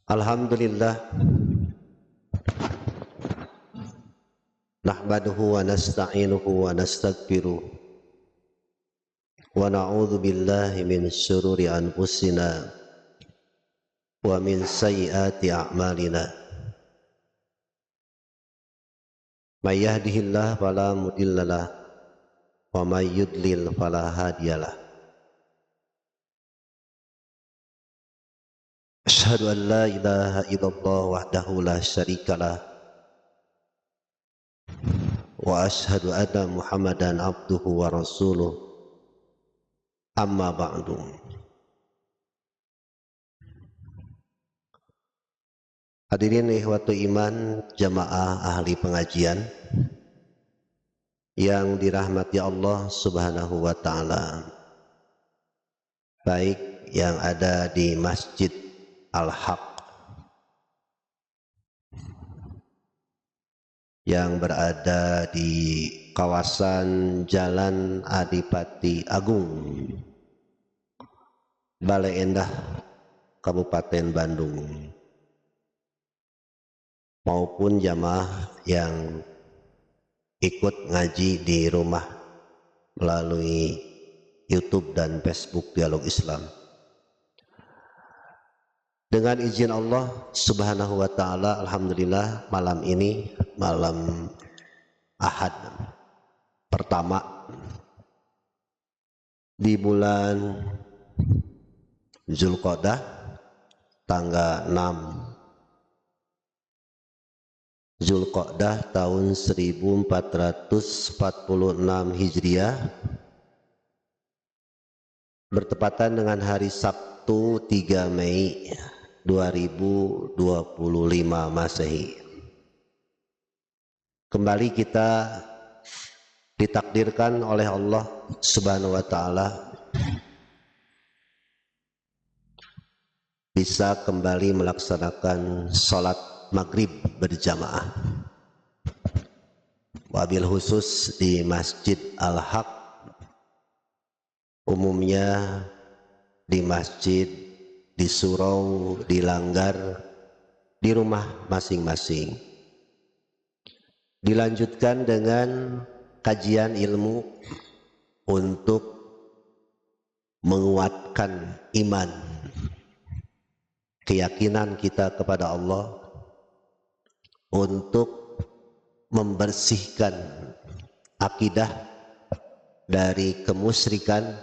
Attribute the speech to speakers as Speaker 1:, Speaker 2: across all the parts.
Speaker 1: Alhamdulillah nahmaduhu wa nasta'inuhu wa nastaghfiruh wa na'udzu billahi min syururi anfusina wa min sayyiati a'malina. May yahdihillahu fala mudhillalah wa may yudlil fala hadiyalah. Asyhadu an la ilaha illallah wahdahu la syarikalah wa asyhadu anna Muhammadan abduhu wa rasuluh. Amma ba'du. Hadirin ikhwatu iman, jamaah ahli pengajian yang dirahmati Allah Subhanahu wa taala, baik yang ada di Masjid Al-Haq yang berada di kawasan Jalan Adipati Agung, Bale Endah, Kabupaten Bandung, maupun jamaah yang ikut ngaji di rumah melalui YouTube dan Facebook Dialog Islam. Dengan izin Allah Subhanahu wa taala, alhamdulillah malam ini malam Ahad pertama di bulan Zulqa'dah, tanggal 6 Zulqa'dah tahun 1446 Hijriah, bertepatan dengan hari Sabtu 3 Mei 2025 Masehi. Kembali kita ditakdirkan oleh Allah Subhanahu wa taala bisa kembali melaksanakan salat maghrib berjamaah, wabil khusus di Masjid Al-Haq, umumnya di masjid, di surau, di langgar, di rumah masing-masing. Dilanjutkan dengan kajian ilmu untuk menguatkan iman, keyakinan kita kepada Allah, untuk membersihkan akidah dari kemusyrikan,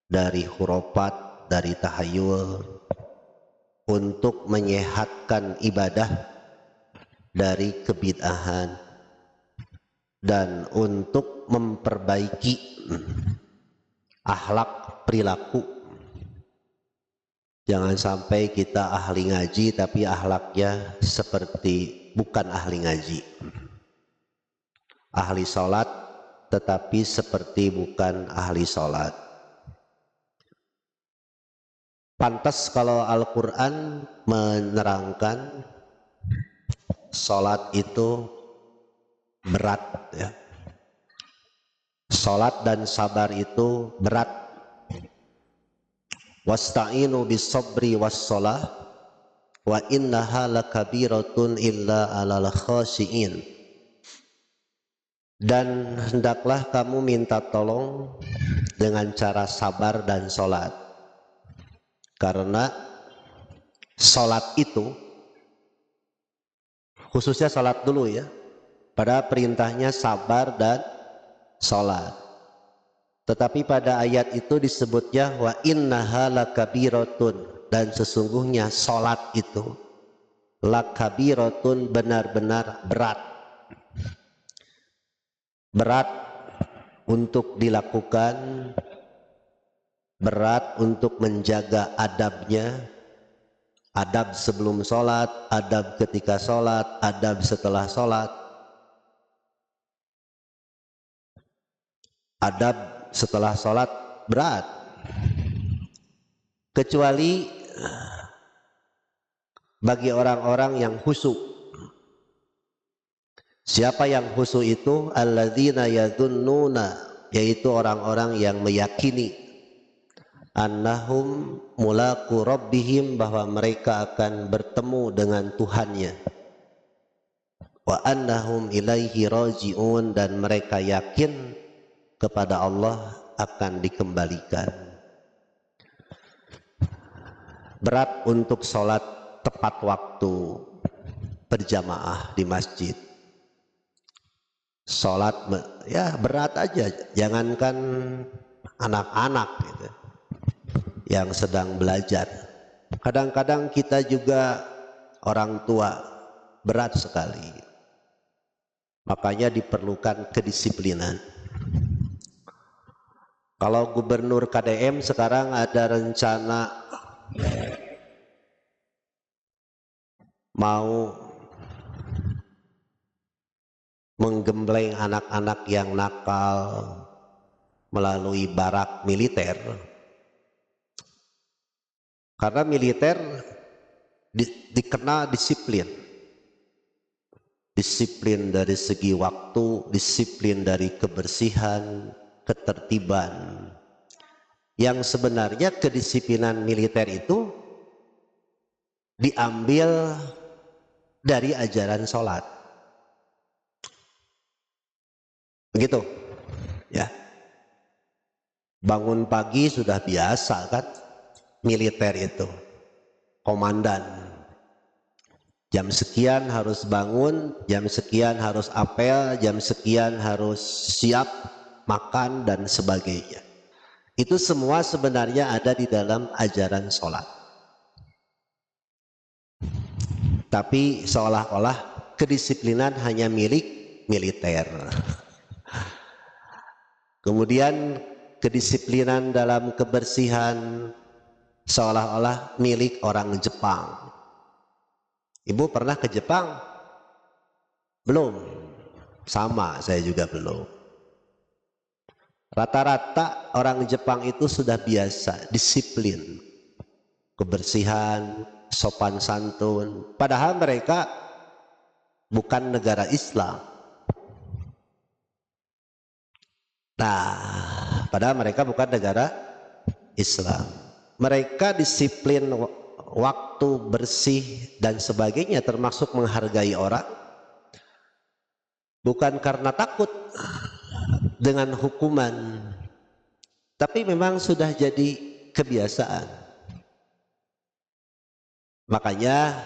Speaker 1: dari khurafat, dari tahayul, untuk menyehatkan ibadah dari kebid'ahan, dan untuk memperbaiki akhlak perilaku. Jangan sampai kita ahli ngaji tapi akhlaknya seperti bukan ahli ngaji, ahli sholat tetapi seperti bukan ahli sholat. Pantas kalau Al-Quran menerangkan sholat itu berat, ya. Sholat dan sabar itu berat. Wasta'inu bis-sabri was-shalah wa innaha lakabiratun illa 'alal khashiin. Dan hendaklah kamu minta tolong dengan cara sabar dan sholat, karena sholat itu, khususnya sholat dulu ya, pada perintahnya sabar dan sholat, tetapi pada ayat itu disebutnya wa innaha lakabiratun, dan sesungguhnya sholat itu lakabiratun, benar-benar berat. Berat untuk dilakukan, berat untuk menjaga adabnya, adab sebelum sholat, adab ketika sholat, adab setelah sholat, adab setelah sholat berat. Kecuali bagi orang-orang yang khusyuk. Siapa yang khusyuk itu? Alladzina yadhunnuna, yaitu orang-orang yang meyakini annahum mulaqu rabbihim, bahwa mereka akan bertemu dengan Tuhannya, wa annahum ilaihi raji'un, dan mereka yakin kepada Allah akan dikembalikan. Berat untuk sholat tepat waktu berjamaah di masjid. Sholat ya berat aja, jangankan anak-anak gitu, yang sedang belajar. Kadang-kadang kita juga orang tua, berat sekali. Makanya diperlukan kedisiplinan. Kalau gubernur KDM sekarang ada rencana mau menggembleng anak-anak yang nakal melalui barak militer, karena militer dikenal disiplin dari segi waktu, disiplin dari kebersihan, ketertiban, yang sebenarnya kedisiplinan militer itu diambil dari ajaran sholat. Begitu ya, bangun pagi sudah biasa kan, militer itu komandan jam sekian harus bangun, jam sekian harus apel, jam sekian harus siap makan dan sebagainya. Itu semua sebenarnya ada di dalam ajaran sholat, tapi seolah-olah kedisiplinan hanya milik militer. Kemudian kedisiplinan dalam kebersihan seolah-olah milik orang Jepang. Ibu pernah ke Jepang? Belum? Sama, saya juga belum. Rata-rata orang Jepang itu sudah biasa disiplin kebersihan, sopan santun, padahal mereka bukan negara Islam. Nah, padahal mereka bukan negara Islam. Mereka disiplin waktu, bersih dan sebagainya, termasuk menghargai orang, bukan karena takut dengan hukuman, tapi memang sudah jadi kebiasaan. Makanya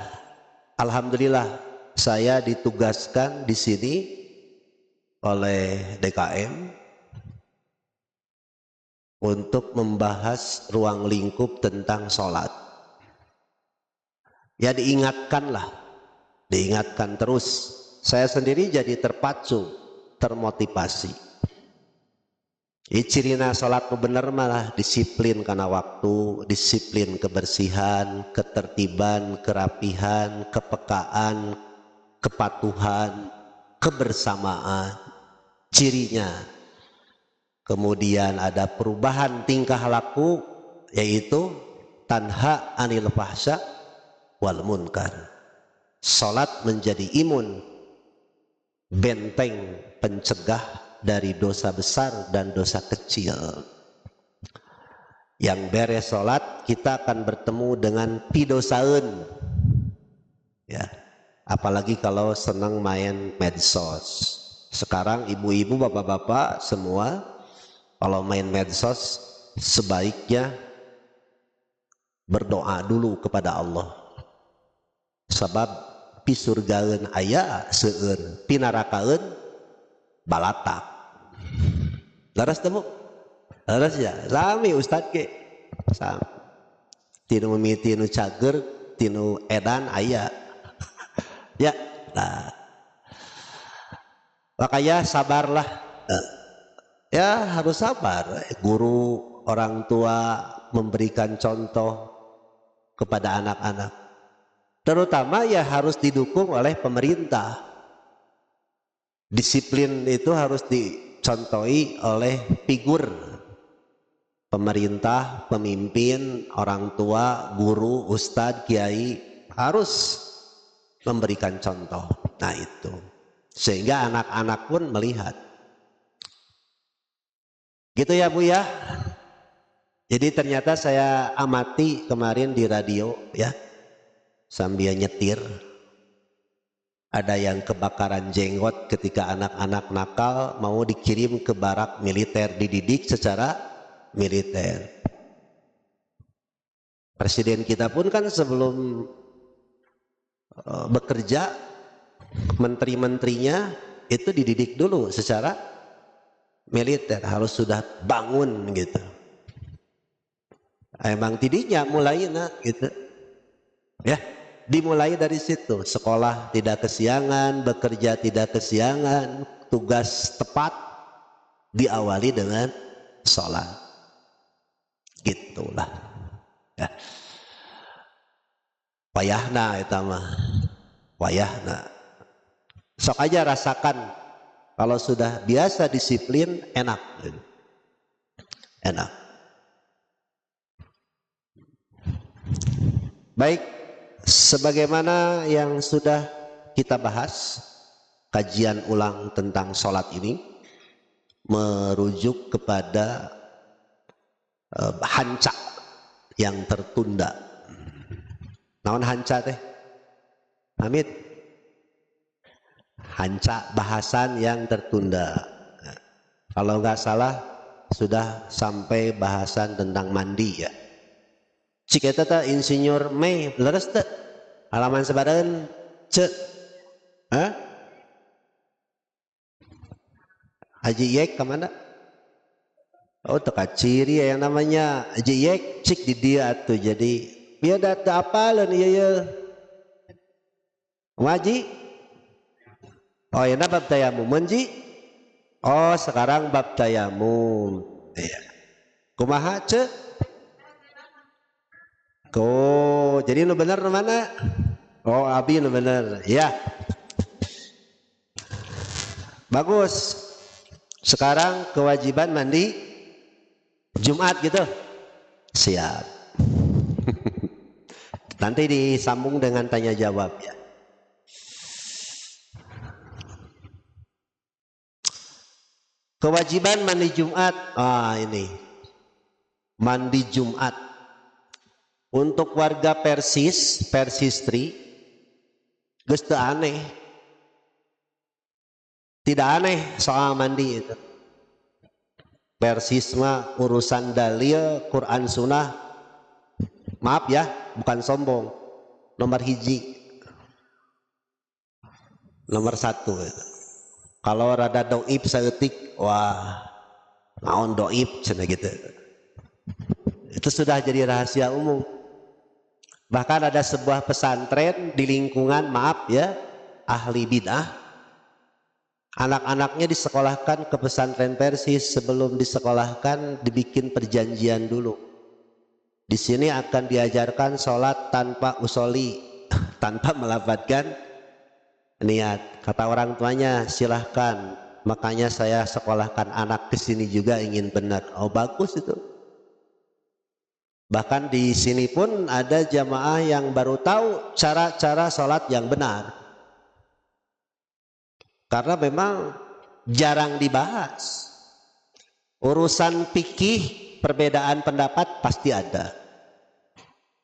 Speaker 1: alhamdulillah saya ditugaskan di sini oleh DKM untuk membahas ruang lingkup tentang sholat. Ya diingatkanlah, diingatkan terus. Saya sendiri jadi terpacu, termotivasi. Cirinya sholat benar malah disiplin karena waktu, disiplin kebersihan, ketertiban, kerapihan, kepekaan, kepatuhan, kebersamaan, cirinya. Kemudian ada perubahan tingkah laku, yaitu tanha anil fahsya wal munkar. Salat menjadi imun, benteng pencegah dari dosa besar dan dosa kecil. Yang beres salat, kita akan bertemu dengan pidosaeun. Ya, apalagi kalau senang main medsos. Sekarang ibu-ibu, bapak-bapak semua kalau main medsos sebaiknya berdoa dulu kepada Allah. Sebab pi surgaeun aya seueur, pi narakaeun balatak. Laras temu? Laras ya. Sami ustad ke. Sami. Tinu mimiti nu cager, tinu edan aya. Ya. Nah. Makanya sabarlah. Ya harus sabar. Guru, orang tua memberikan contoh kepada anak-anak. Terutama ya harus didukung oleh pemerintah. Disiplin itu harus dicontohi oleh figur pemerintah, pemimpin, orang tua, guru, ustadz, kiai, harus memberikan contoh. Nah itu, sehingga anak-anak pun melihat. Gitu ya Bu ya. Jadi ternyata saya amati kemarin di radio ya, sambil nyetir, ada yang kebakaran jenggot ketika anak-anak nakal mau dikirim ke barak militer, dididik secara militer. Presiden kita pun kan sebelum bekerja, menteri-menterinya itu dididik dulu secara militer, harus sudah bangun gitu. Emang didiknya mulai gitu ya, dimulai dari situ. Sekolah tidak kesiangan, bekerja tidak kesiangan, tugas tepat diawali dengan sholat, gitulah ya. Wayahna itu mah, wayahna sok aja rasakan. Kalau sudah biasa disiplin enak, enak. Baik, sebagaimana yang sudah kita bahas, kajian ulang tentang sholat ini merujuk kepada hanca yang tertunda. Naon hanca teh? Hamid? Hanca bahasan yang tertunda. Kalau nggak salah sudah sampai bahasan tentang mandi ya. Cik eta insinyur Mei leres teh halaman sebadan cek Haji Yek kemana? Oh teka ciri yang namanya Haji Yek cik di dia tuh, jadi dia data apa lah nih ya ngaji. Oh ya bab tayamum menji. Oh sekarang bab tayamum ya. Kumaha cek? Oh, jadi nu bener nu mana? Oh, abi nu bener. Ya. Bagus. Sekarang kewajiban mandi Jumat gitu. Siap. Nanti disambung dengan tanya jawab ya. Kewajiban mandi Jumat. Ah, ini. Mandi Jumat. Untuk warga Persis, Persistri, geus teu aneh. Tidak aneh soal mandi itu. Persis mah urusan dalil, Quran Sunnah. Maaf ya, bukan sombong. Nomor hiji. Nomor satu. Kalau rada doib saeutik, wah, naon doib cenah gitu. Itu sudah jadi rahasia umum. Bahkan ada sebuah pesantren di lingkungan, maaf ya, ahli bid'ah. Anak-anaknya disekolahkan ke pesantren Persis, sebelum disekolahkan dibikin perjanjian dulu. Di sini akan diajarkan sholat tanpa usoli, tanpa melafadzkan niat. Kata orang tuanya, silahkan. Makanya saya sekolahkan anak ke sini juga ingin benar. Oh bagus itu. Bahkan di sini pun ada jamaah yang baru tahu cara-cara sholat yang benar. Karena memang jarang dibahas. Urusan fikih, perbedaan pendapat pasti ada.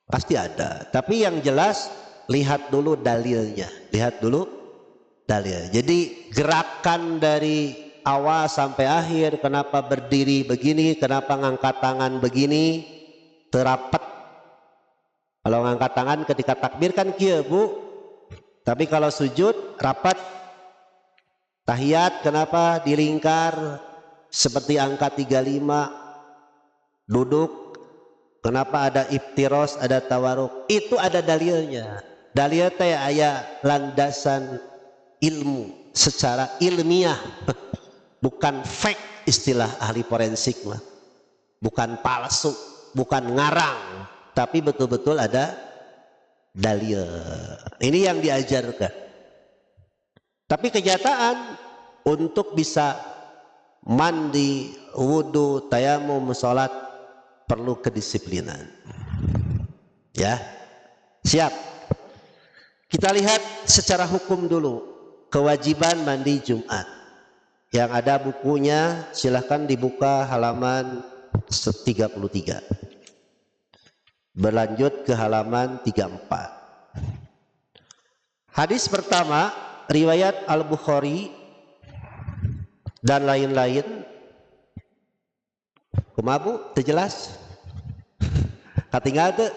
Speaker 1: Pasti ada. Tapi yang jelas lihat dulu dalilnya. Lihat dulu dalil. Jadi gerakan dari awal sampai akhir, kenapa berdiri begini, kenapa ngangkat tangan begini, terapat. Kalau ngangkat tangan ketika takbir kan kieu Bu, tapi kalau sujud rapat. Tahiyat kenapa dilingkar seperti angka 35. Duduk kenapa ada iftiros, ada tawaruk, itu ada dalilnya. Dalil teh aya landasan ilmu secara ilmiah. Bukan fake istilah ahli forensik mah, bukan palsu, bukan ngarang, tapi betul-betul ada dalil. Ini yang diajarkan. Tapi kenyataan untuk bisa mandi, wudhu, tayamum, sholat perlu kedisiplinan. Ya, siap. Kita lihat secara hukum dulu kewajiban mandi Jumat. Yang ada bukunya silahkan dibuka halaman 33. Berlanjut ke halaman 34. Hadis pertama riwayat Al-Bukhari dan lain-lain. Kumabu terjelas? Katinggal tuh?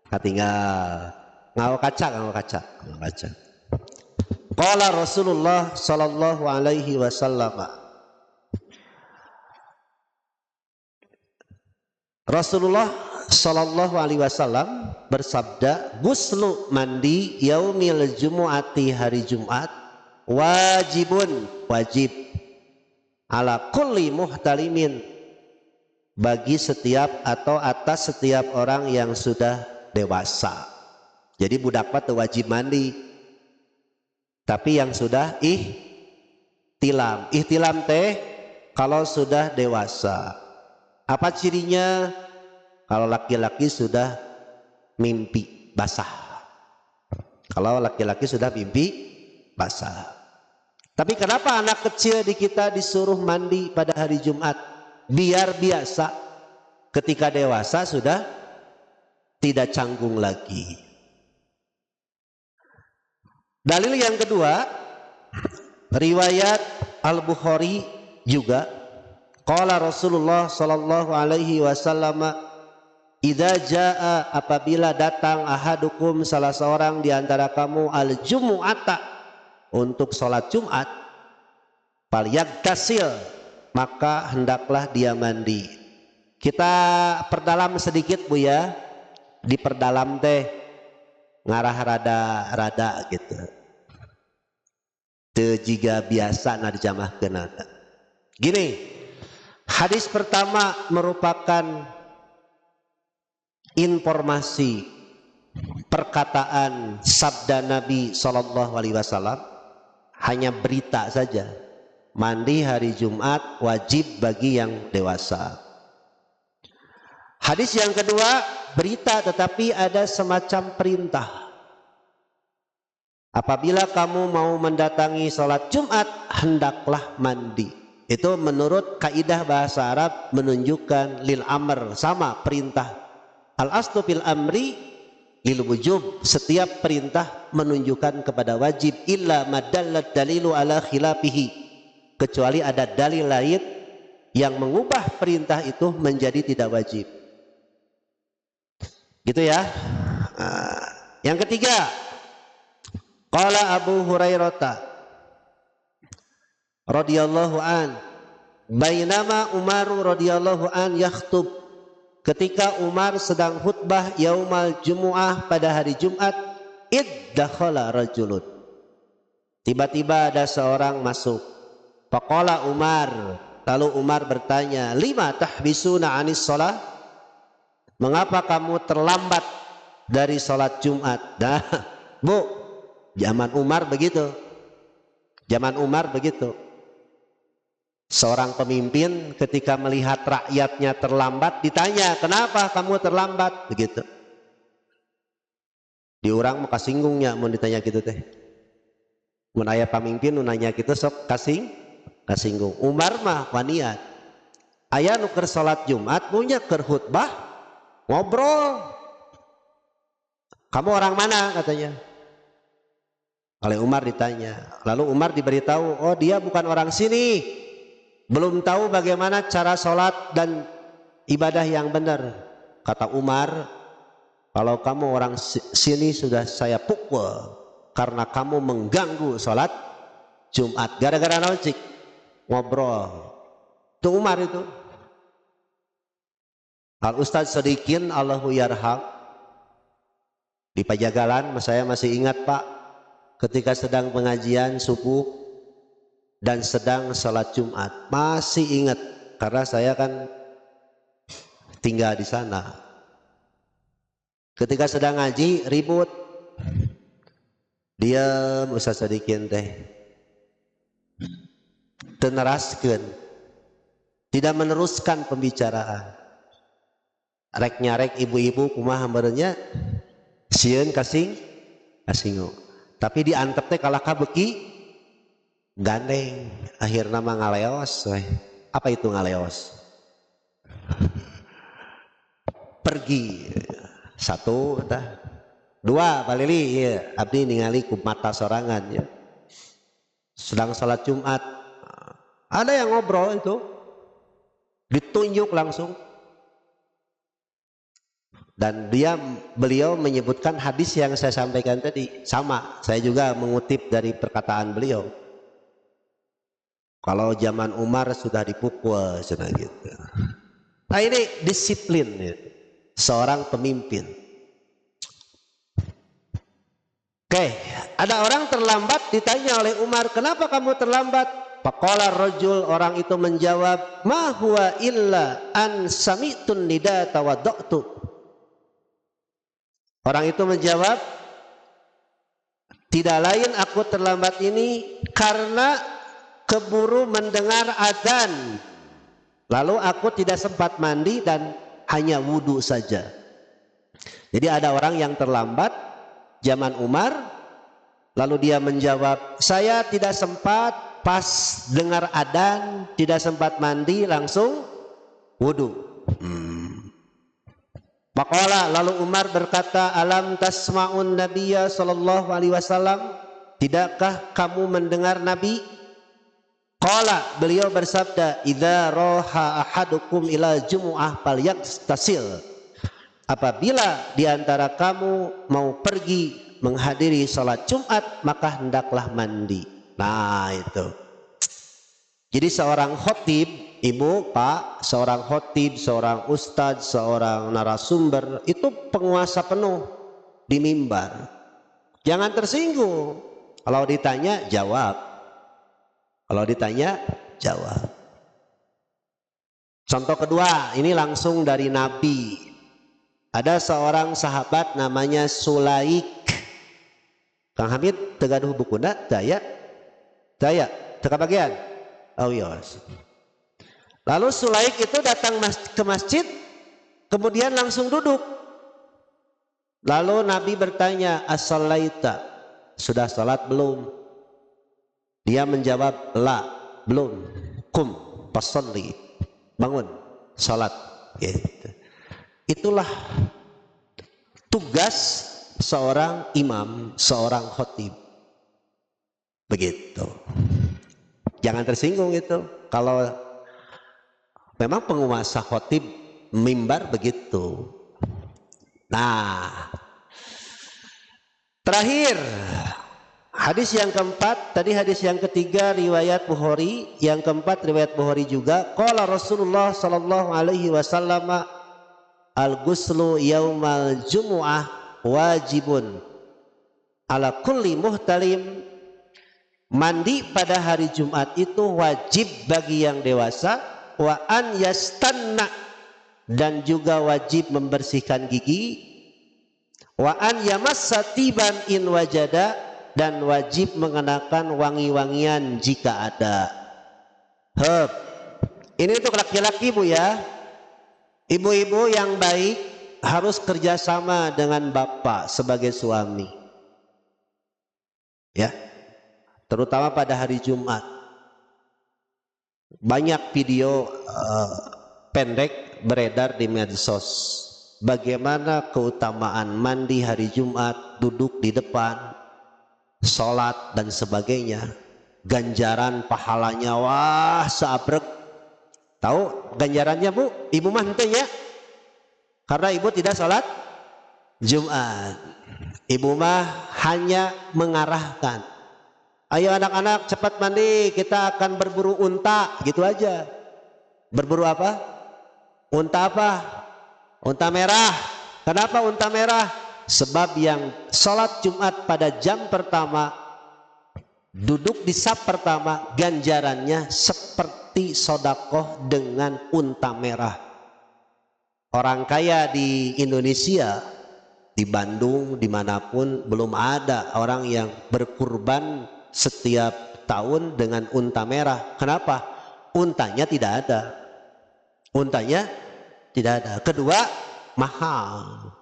Speaker 1: Katinggal. Ngau kaca. Qala Rasulullah sallallahu alaihi wasallam. Rasulullah sallallahu alaihi wasallam bersabda, "Guslu mandi yaumil jumu'ati, hari Jumat, wajibun, wajib, ala kulli muhtalimin, bagi setiap atau atas setiap orang yang sudah dewasa." Jadi budak mah teu wajib mandi, tapi yang sudah ihtilam. Ihtilam teh kalau sudah dewasa. Apa cirinya? Kalau laki-laki sudah mimpi basah. Kalau laki-laki sudah mimpi basah. Tapi kenapa anak kecil di kita disuruh mandi pada hari Jumat? Biar biasa. Ketika dewasa sudah tidak canggung lagi. Dalil yang kedua, riwayat Al-Bukhari juga, qala Rasulullah sallallahu alaihi wasallam, idza jaa, apabila datang ahadukum, salah seorang di antara kamu, al-jumu'ata, untuk sholat Jumat, falyagtasil, maka hendaklah dia mandi. Kita perdalam sedikit Bu ya, diperdalam teh ngarah rada gitu. Teu jiga biasa na dijamahkeun. Gini, hadis pertama merupakan informasi perkataan sabda Nabi sallallahu alaihi wasallam, hanya berita saja. Mandi hari Jumat wajib bagi yang dewasa. Hadis yang kedua berita, tetapi ada semacam perintah. Apabila kamu mau mendatangi sholat Jumat, hendaklah mandi. Itu menurut kaidah bahasa Arab menunjukkan lil amr, sama perintah. Al aslu fil amri lil wujub, setiap perintah menunjukkan kepada wajib, illa madallat dalilu ala khilafihi, kecuali ada dalil lain yang mengubah perintah itu menjadi tidak wajib. Gitu ya. Yang ketiga, qala Abu Hurairah radhiyallahu an, bainama Umar radhiyallahu an yakhtub, ketika Umar sedang khutbah yaumal jumu'ah, pada hari Jumat, iddakhala rajulun, tiba-tiba ada seorang masuk. Faqala Umar, lalu Umar bertanya, lima tahbisuna anis shalah, mengapa kamu terlambat dari sholat Jumat? Nah, Bu, zaman Umar begitu. Zaman Umar begitu. Seorang pemimpin ketika melihat rakyatnya terlambat ditanya, kenapa kamu terlambat? Begitu. Di orang mau kasinggungnya mau ditanya gitu teh. Mun aya pamimpin nanya gitu sok kasinggung. Umar mah waniat. Aya nu keur salat Jumat punya keur khutbah ngobrol. Kamu orang mana katanya? Oleh Umar ditanya. Lalu Umar diberitahu, oh dia bukan orang sini, belum tahu bagaimana cara sholat dan ibadah yang benar. Kata Umar, kalau kamu orang sini sudah saya pukul karena kamu mengganggu sholat Jumat. Gara-gara naon cik? Ngobrol. Itu Umar itu. Al Ustadz Sodikin Allahu yarham, di Pajagalan, saya masih ingat Pak, ketika sedang pengajian subuh dan sedang sholat Jumat, masih ingat karena saya kan tinggal di sana. Ketika sedang ngaji ribut, diam Ustadz Sodikin teh, teneraskeun, tidak meneruskan pembicaraan. Rek nyarek ibu-ibu kumaha hambarnya sieun kasingu. Tapi diantep teh kalah kabeki gandeng, akhirna mah ngaleos we. Apa itu ngaleos? pergi. Satu tah. Dua palili ya, abdi ningali ku mata sorangan ya. Sedang salat Jumat. Ada yang ngobrol itu. Ditunjuk langsung. Dan beliau menyebutkan hadis yang saya sampaikan tadi. Sama, saya juga mengutip dari perkataan beliau. Kalau zaman Umar sudah dipukul, sudah gitu. Nah ini disiplin ya. Seorang pemimpin. Oke, ada orang terlambat, ditanya oleh Umar, kenapa kamu terlambat? Faqala rajul, orang itu menjawab, ma huwa illa an sami'tun nida tawaddatu. Orang itu menjawab, tidak lain aku terlambat ini karena keburu mendengar adzan. Lalu aku tidak sempat mandi dan hanya wudhu saja. Jadi ada orang yang terlambat zaman Umar, lalu dia menjawab, saya tidak sempat pas dengar adzan, tidak sempat mandi, langsung wudhu. Maqala, lalu Umar berkata, alam tasma'un nabiyya sallallahu alaihi wasallam, tidakkah kamu mendengar Nabi? Qala, beliau bersabda, idza roha ahadukum ila jumu'ah falyaghtasil. Apabila diantara kamu mau pergi menghadiri salat Jumat, maka hendaklah mandi. Nah itu. Jadi seorang khotib, ibu, pak, seorang khotib, seorang ustadz, seorang narasumber, itu penguasa penuh di mimbar. Jangan tersinggung. Kalau ditanya, jawab. Kalau ditanya, jawab. Contoh kedua, ini langsung dari Nabi. Ada seorang sahabat namanya Sulaik. Kang Hamid, tegaduh bukuna, daya, teka bagian. Oh iya. Lalu Sulaik itu datang ke masjid, kemudian langsung duduk. Lalu Nabi bertanya, as-salaita, sudah salat belum? Dia menjawab, la, belum. Kum, fasalli, bangun, salat. Gitu. Itulah tugas seorang imam, seorang khotib. Begitu. Jangan tersinggung itu. Kalau memang penguasa khotib mimbar begitu. Nah, terakhir hadis yang keempat, tadi hadis yang ketiga riwayat Bukhari, yang keempat riwayat Bukhari juga. Qala Rasulullah sallallahu alaihi wasallam, al-ghuslu yaumal jumu'ah wajibun ala kulli muhtalim. Mandi pada hari Jumat itu wajib bagi yang dewasa, wa an yastanna, dan juga wajib membersihkan gigi, wa an yamassa tiban in wajada, dan wajib mengenakan wangi-wangian jika ada. Ini untuk laki-laki bu ya. Ibu-ibu yang baik harus kerjasama dengan bapak sebagai suami. Ya, terutama pada hari Jumat. Banyak video pendek beredar di medsos. Bagaimana keutamaan mandi hari Jumat, duduk di depan, sholat dan sebagainya. Ganjaran pahalanya wah seabrek. Tahu ganjarannya bu? Ibu mantenya. Karena ibu tidak sholat Jumat. Ibu mah hanya mengarahkan. Ayo anak-anak cepat mandi, kita akan berburu unta, gitu aja. Berburu apa? Unta apa? Unta merah. Kenapa unta merah? Sebab yang sholat Jumat pada jam pertama, duduk di saf pertama, ganjarannya seperti sodakoh dengan unta merah. Orang kaya di Indonesia, di Bandung, dimanapun, belum ada orang yang berkurban setiap tahun dengan unta merah. Kenapa? Untanya tidak ada. Untanya tidak ada. Kedua, mahal.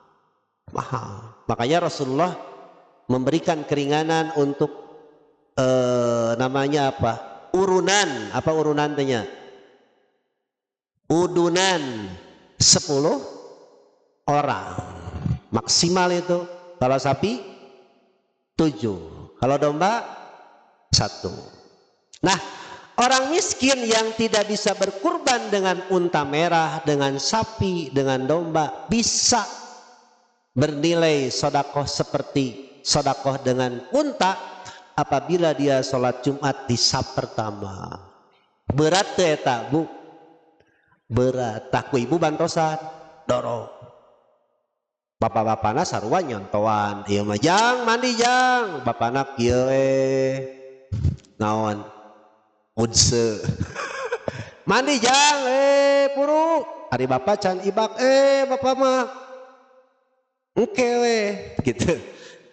Speaker 1: Mahal. Makanya Rasulullah memberikan keringanan untuk namanya apa? Urunan. Apa urunannya? udunan 10 orang maksimal itu. Kalau sapi 7, kalau domba 1. Nah, orang miskin yang tidak bisa berkurban dengan unta merah, dengan sapi, dengan domba, bisa bernilai sodakoh seperti sodakoh dengan unta apabila dia sholat Jumat di saf pertama. Berat tuh eta bu, berat. Takku ibu bantosan dorong. Bapak-bapakna sarua nyontoan, ieu mah jang mandi jang, bapakna kieu naon udse mandi jang puru ari bapak can ibak bapak mah engke gitu.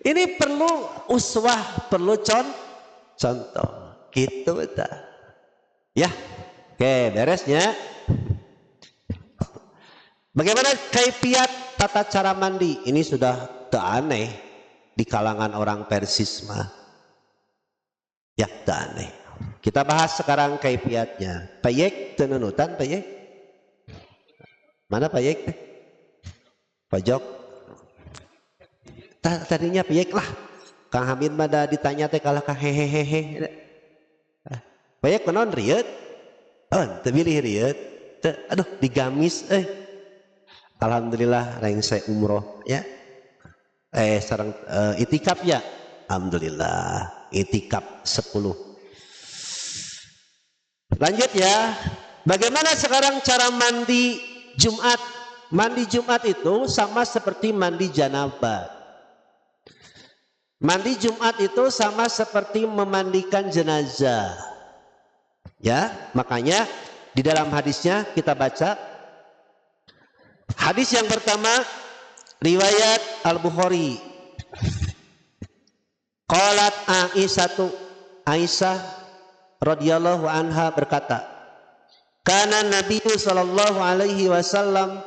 Speaker 1: Ini perlu uswah, perlu contoh gitu betul ya. Oke, beresnya. Bagaimana kaifiat tata cara mandi? Ini sudah tak aneh di kalangan orang Persis mah. Ya tak aneh. Kita bahas sekarang kaifiatnya. Payek tenunutan payek. Mana payek? Pojok. Tadinya payek lah. Kang Hamid mah ditanya teh kalah ka hehehe. Payek kunaon rieuet? Oh, teu bilih rieuet. Aduh digamis Alhamdulillah reng saya umroh ya. Sareng itikaf ya. Alhamdulillah itikaf 10. Lanjut ya. Bagaimana sekarang cara mandi Jumat? Mandi Jumat itu sama seperti mandi janabah. Mandi Jumat itu sama seperti memandikan jenazah. Ya, makanya di dalam hadisnya kita baca. Hadis yang pertama riwayat Al-Bukhari. Qalat Aisyah radhiyallahu anha berkata, kana Nabi sallallahu alaihi wasallam,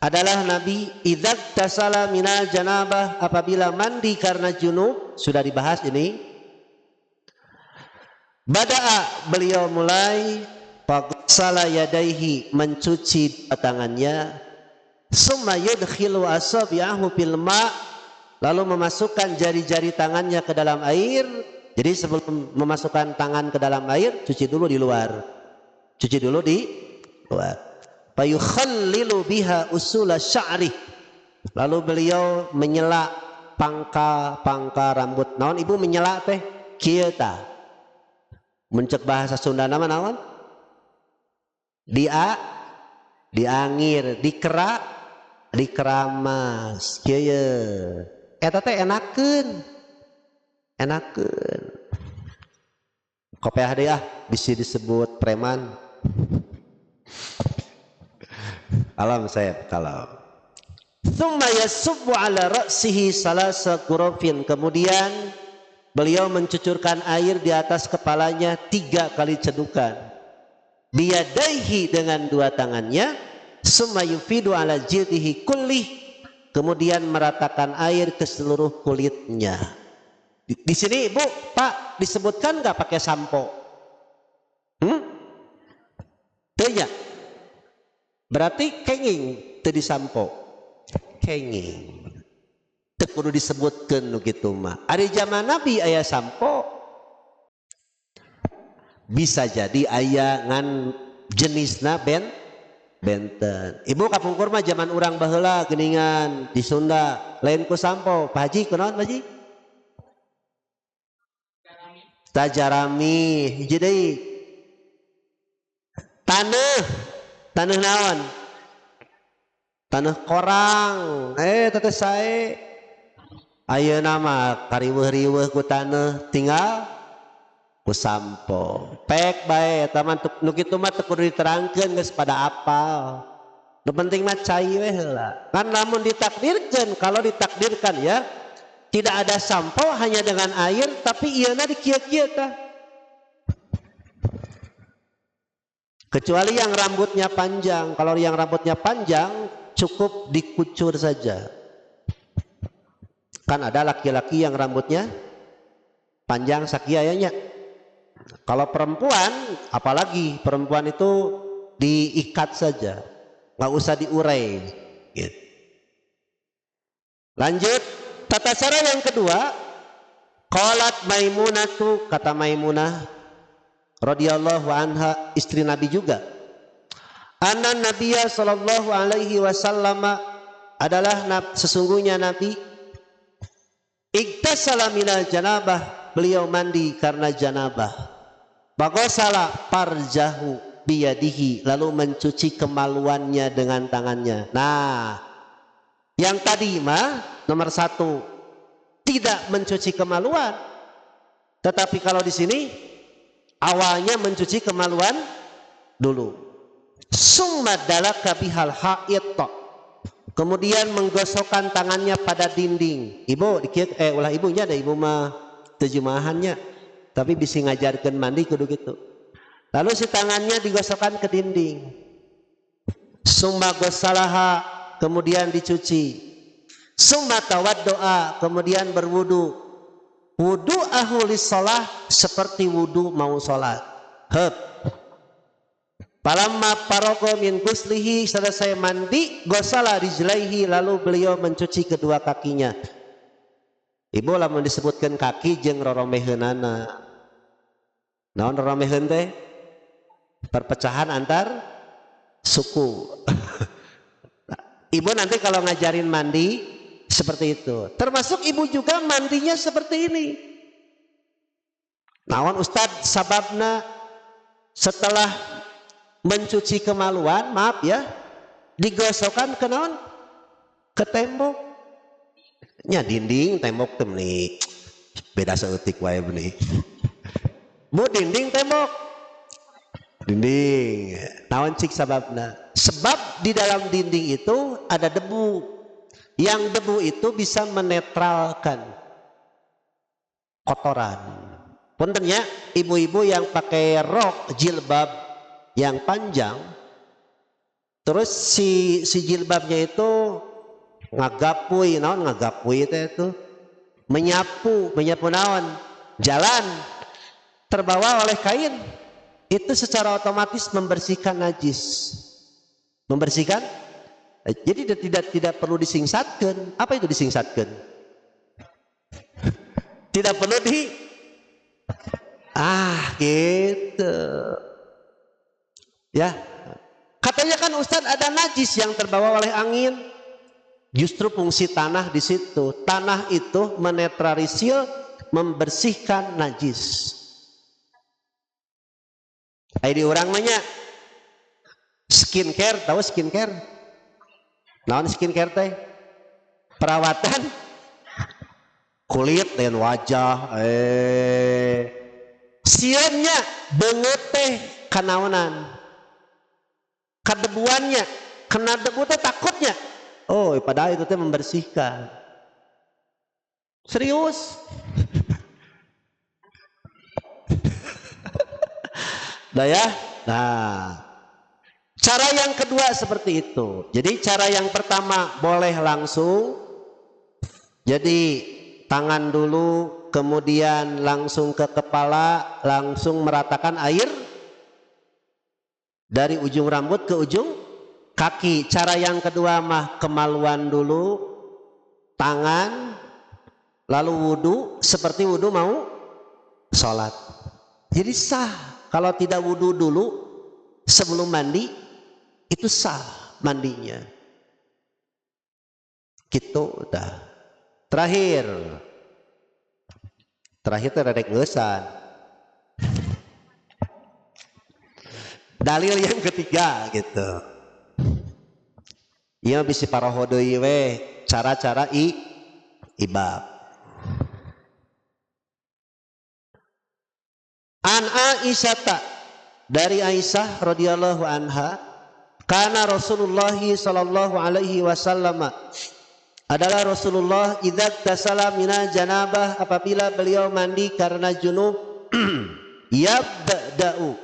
Speaker 1: adalah Nabi idza tasala minal janabah, apabila mandi karena junub. Sudah dibahas ini. Bada'a, beliau mulai faghsala yadaihi, mencuci tangannya, summa yudkhilu asabi'ahu fil ma', lalu memasukkan jari-jari tangannya ke dalam air. Jadi sebelum memasukkan tangan ke dalam air, cuci dulu di luar. Cuci dulu di luar. Fayukhallilu biha usula sya'ri, lalu beliau menyela pangka rambut. Naon ibu menyela teh? Kieu tah. Mencek bahasa Sunda nama naon? Diangir, dikeramas. Kieu eta teh enakeun. Kopiah deui bisa disebut preman. Alam saya kalau. Tsumma yasubbu ala ra'sihi salasa ghurafin, kemudian beliau mencucurkan air di atas kepalanya 3 kali cedukan. Biyadaihi, dengan 2 tangannya. Summa yufidu ala jildihi kullih, kemudian meratakan air ke seluruh kulitnya. Di sini Bu, Pak, disebutkan nggak pakai sampo? Tanya. Berarti kenging teu disampo. Kenging. Teu kudu disebutkeun nu kitu mah. Ari zaman Nabi aya sampo. Bisa jadi aya ngan jenisna benten. Ibu kapungkur mah zaman urang baheula geuningan di Sunda lain ku sampo. Pak Haji kunaon Pak Haji? Tajarami. Hiji deui. Taneuh naon? Taneuh korang. Teteh sae. Ayeuna mah kariweuh-riweuh ku taneuh tinggal ku sampo. Pek bae eta mah nu kitu mah teu kudu diterangkeun geus pada apal. Nu penting mah cai we heula. Kan lamun ditakdirkeun, kalau ditakdirkan ya, tidak ada sampo hanya dengan air, tapi ieuna dikieu-kieu tah. Kecuali yang rambutnya panjang. Kalau yang rambutnya panjang cukup dikucur saja. Kan ada laki-laki yang rambutnya panjang sakieu aya nya. Kalau perempuan, apalagi perempuan itu diikat saja, nggak usah diurai gitu. Lanjut, tata cara yang kedua, qalat Maimunatu, kata Maimunah radhiyallahu anha, istri Nabi juga, anna Nabiyya sallallahu alaihi wasallam, adalah sesungguhnya Nabi, iktasala minal janabah, beliau mandi karena janabah, bagosala parjahu biyadihi, lalu mencuci kemaluannya dengan tangannya. Nah, yang tadi mah nomor satu tidak mencuci kemaluan, tetapi kalau di sini awalnya mencuci kemaluan dulu. Summa dalaka bihal haid, kemudian menggosokkan tangannya pada dinding. Ibu ulah ibunya ada, ibu mah terjemahannya, tapi bisa ngajarkan mandi kudu gitu. Lalu si tangannya digosokkan ke dinding. Summa gosalaha, kemudian dicuci. Summa tawaddoa, kemudian berwudu. Wudu ahulis sholah, seperti wudu mau sholat. Palamma parogo min guslihi, selesai mandi, gosala rijlaihi, lalu beliau mencuci kedua kakinya. Ibu lamun disebutkan kaki jeung roromeheunana. Naon roromeheun teh? Perpecahan antar suku. Ibu nanti kalau ngajarin mandi seperti itu, termasuk ibu juga mandinya seperti ini. Naon Ustadz sababna setelah mencuci kemaluan, maaf ya, digosokkan ke naon? Ke tembok. Nya dinding tembok temni beda seutik wae benih. Bu, dinding tembok. Dinding. Naon cik sababna? Sebab di dalam dinding itu ada debu. Yang debu itu bisa menetralkan kotoran. Puntennya ibu-ibu yang pakai rok jilbab yang panjang, terus si jilbabnya itu ngagapui, naon ngagapui itu menyapu naon, jalan terbawa oleh kain, itu secara otomatis membersihkan najis, membersihkan. Jadi tidak perlu disingsatkan. Apa itu disingsatkan? Tidak perlu gitu. Ya, katanya kan Ustadz ada najis yang terbawa oleh angin. Justru fungsi tanah di situ. Tanah itu menetralisir, membersihkan najis. Di orang banyak skincare, tahu skincare? Naon skincare teh? Perawatan kulit dan wajah. Sieunnya beungeut teh kanaonan? Kadebuannya, kena debu teh takutnya. Oh, padahal itu teh membersihkan. Serius? Nah ya, cara yang kedua seperti itu. Jadi cara yang pertama boleh langsung. Jadi tangan dulu, kemudian langsung ke kepala, langsung meratakan air dari ujung rambut ke ujung kaki. Cara yang kedua mah kemaluan dulu, tangan, lalu wudu seperti wudu mau sholat. Jadi sah. Kalau tidak wudu dulu sebelum mandi, itu sah mandinya. Gitu udah. Terakhir terhadap ngesan. Dalil yang ketiga gitu. Ia bisa parahodoi we cara-cara ibab. An Aisyata, dari Aisyah radhiyallahu anha, karena Rasulullah sallallahu alaihi wasallam, adalah Rasulullah idza tasala mina janabah, apabila beliau mandi karena junub, yabda'u,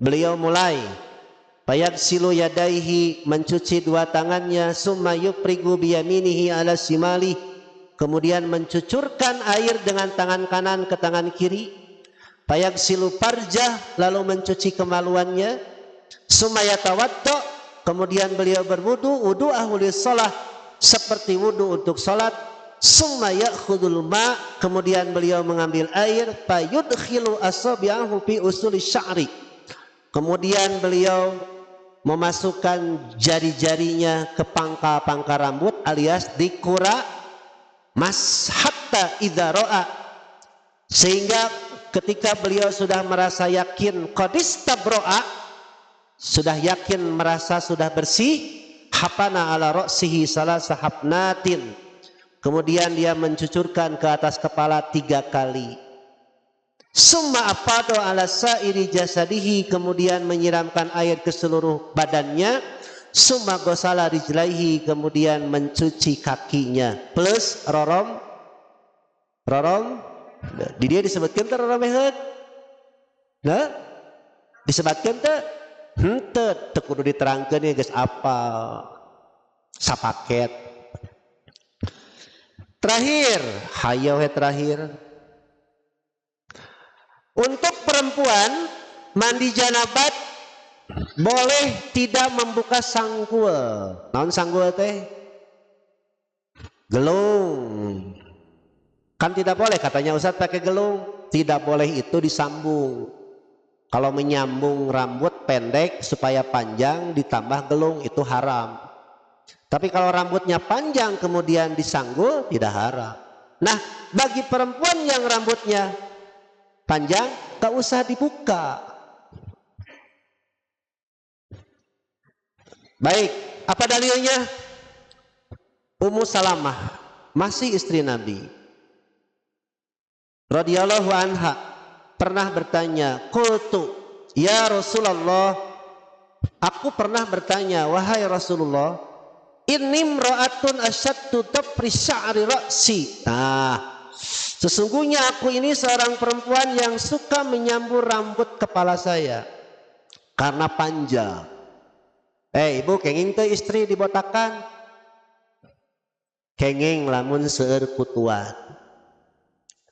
Speaker 1: beliau mulai fayaghsilu yadaihi, mencuci dua tangannya, summa yufrigu biyaminihi ala simali, kemudian mencucurkan air dengan tangan kanan ke tangan kiri, fayaghsilu farjah, lalu mencuci kemaluannya, Summa yatawaddo, kemudian beliau berwudu, wudu ahli salat, seperti wudu untuk salat. Summa ya'khudul ma, kemudian beliau mengambil air, fayudkhilu asabi'ahu fi usuli sya'ri, kemudian beliau memasukkan jari-jarinya ke pangkal-pangkal rambut alias dikura, mas hatta idza ra'a, sehingga ketika beliau sudah merasa yakin qadistabro'a, sudah yakin merasa sudah bersih, hapana ala ra'sihi salasa hapnatin, kemudian dia mencucurkan ke atas kepala 3 kali. Summa afado ala sa'iri jasadihi, kemudian menyiramkan air ke seluruh badannya. Summa gosala rijlaihi, kemudian mencuci kakinya. Plus rorom, di dia disebutkan ter rorom eheuh. Nah, disebutkan teh henteu teu kudu diterangkeun ya geus apa sapaket. Terakhir, hayo terakhir. Untuk perempuan mandi janabat boleh tidak membuka sanggul. Naon sanggul teh? Gelung. Kan tidak boleh katanya Ustaz pakai gelung. Tidak boleh itu disambung. Kalau menyambung rambut pendek supaya panjang ditambah gelung itu haram. Tapi kalau rambutnya panjang kemudian disanggul tidak haram. Nah, bagi perempuan yang rambutnya panjang tak usah dibuka. Baik, apa dalilnya? Ummu Salamah, masih istri Nabi radhiyallahu anha, pernah bertanya, qultu ya Rasulullah, aku pernah bertanya, wahai Rasulullah, inni imra'atun asyaddu tafri sya'ri ra'si. Nah, sesungguhnya aku ini seorang perempuan yang suka menyambur rambut kepala saya karena panjang. Ibu kenging teh istri dibotakan? Kenging lamun seueur kutuan.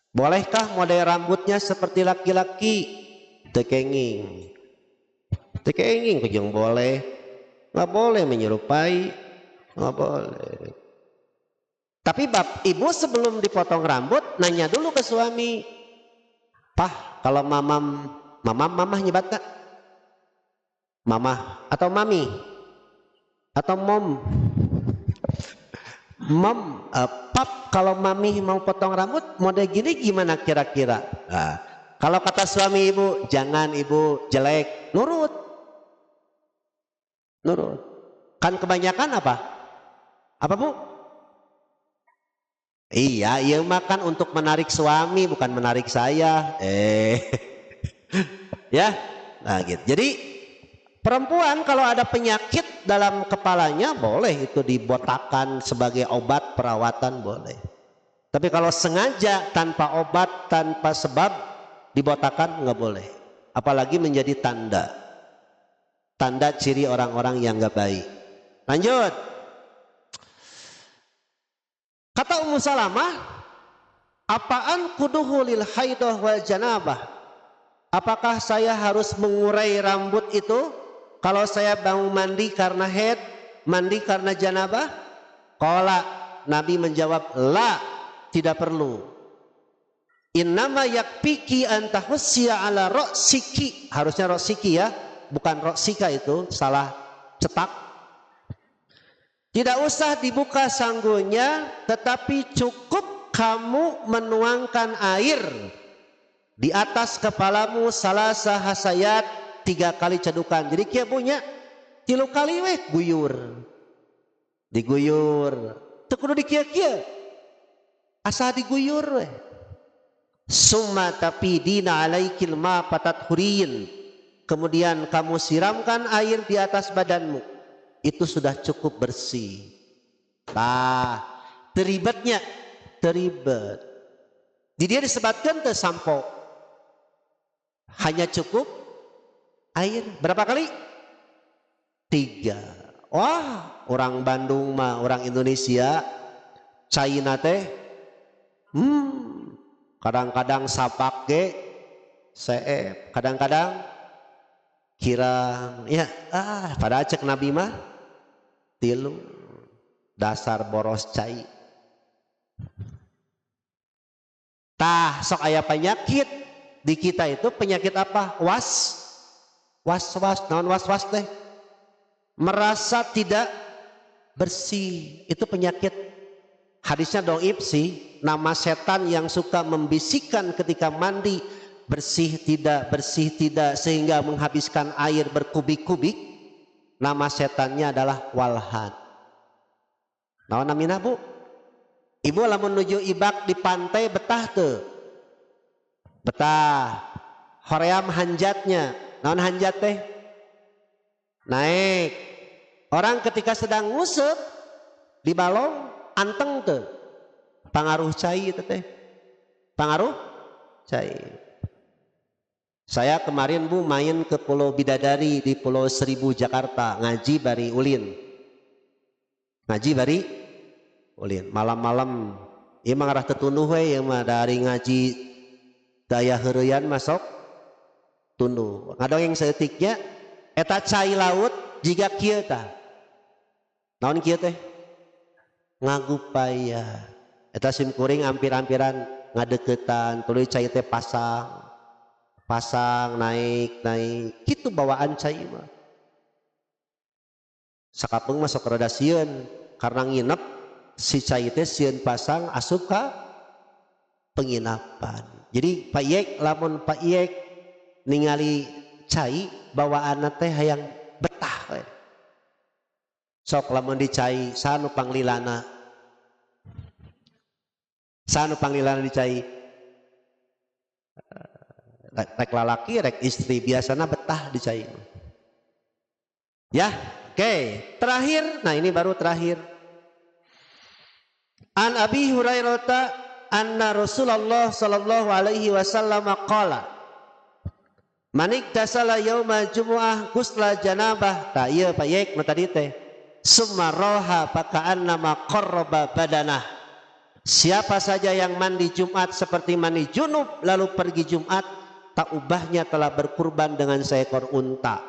Speaker 1: Bolehkah model rambutnya seperti laki-laki? Teu kenging. Teu kenging kujung boleh. Nggak boleh menyerupai, nggak boleh. Tapi ibu sebelum dipotong rambut nanya dulu ke suami, Pah, kalau mamah nyebat gak? Mamah atau mami atau mom? Pap, kalau mami mau potong rambut model gini gimana kira-kira? Nah, kalau kata suami ibu, jangan ibu, jelek, nurut. Kan kebanyakan apa? Apa bu? Iya, iya makan untuk menarik suami bukan menarik saya. Ya, nah gitu. Jadi perempuan kalau ada penyakit dalam kepalanya boleh itu dibotakan sebagai obat perawatan boleh. Tapi kalau sengaja tanpa obat tanpa sebab dibotakan nggak boleh. Apalagi menjadi tanda ciri orang-orang yang nggak baik. Lanjut. Kata Ummu Salamah, apaan kuduhu lil haidah wal janabah? Apakah saya harus mengurai rambut itu kalau saya mau mandi karena haid, mandi karena janabah? Qala, Nabi menjawab, la, tidak perlu. Innama yakfiki an tahussiya ala ra'siki. Harusnya ra'siki ya, bukan ra'sika itu, salah cetak. Tidak usah dibuka sanggulnya, tetapi cukup kamu menuangkan air di atas kepalamu salasa hasayat 3 kali cedukan. Jadi kia punya 3 kali weh guyur. Diguyur. Teu kudu dikia-kia. Asa diguyur weh. Summa tapi dina alaikil ma patat hurin. Kemudian kamu siramkan air di atas badanmu. Itu sudah cukup bersih. Nah, teribetnya, teribet. Di dia disebutkan sampo. Hanya cukup air. Berapa kali? 3. Wah, orang Bandung mah, orang Indonesia, China teh, kadang-kadang sapak ge, kadang-kadang kirang ya pada cek Nabi mah tilu dasar boros cai tah sok aya penyakit di kita itu penyakit apa was naon was teh merasa tidak bersih itu penyakit hadisnya doib sih nama setan yang suka membisikkan ketika mandi bersih tidak sehingga menghabiskan air berkubik-kubik nama setannya adalah walhan. Naon namina bu? Ibu lamun nuju ibak di pantai betah tuh betah hoream hanjatnya naon hanjat teh naik orang ketika sedang ngusep di balong anteng tuh pangaruh cai itu teh pangaruh cai. Saya kemarin bu main ke Pulau Bidadari di Pulau Seribu Jakarta ngaji bari ulin malam-malam ieu mah ngarah tetunduh we ieu mah dari ngaji daya heureuyan masuk tunduh ngadongeng saeutiknya eta cai laut jiga kieu tah naon kieu teh ngagupaya eta sim kuring ampir-ampiran ngadeuketan tuluy cai teh pasang naik gitu bawaan cai mah sakapeung masuk rada sieun karena nginep si cai teh sieun pasang asup ka penginapan jadi Pak Yek lamun Pak Yek ningali cai bawaan teh hayang betah sok lamun di cai sanu panglilana di cai rek lalaki rek istri biasanya betah di cai ya oke. Terakhir nah ini baru terakhir an Abi Hurairah anna Rasulullah sallallahu alaihi wasallam qala manik tasala yauma jumuah kusla janabah ta ieu Pak Yek nu tadi teh summa roha paka'anna ma qarraba badanah siapa saja yang mandi Jumat seperti mandi junub lalu pergi Jumat tak ubahnya telah berkurban dengan seekor unta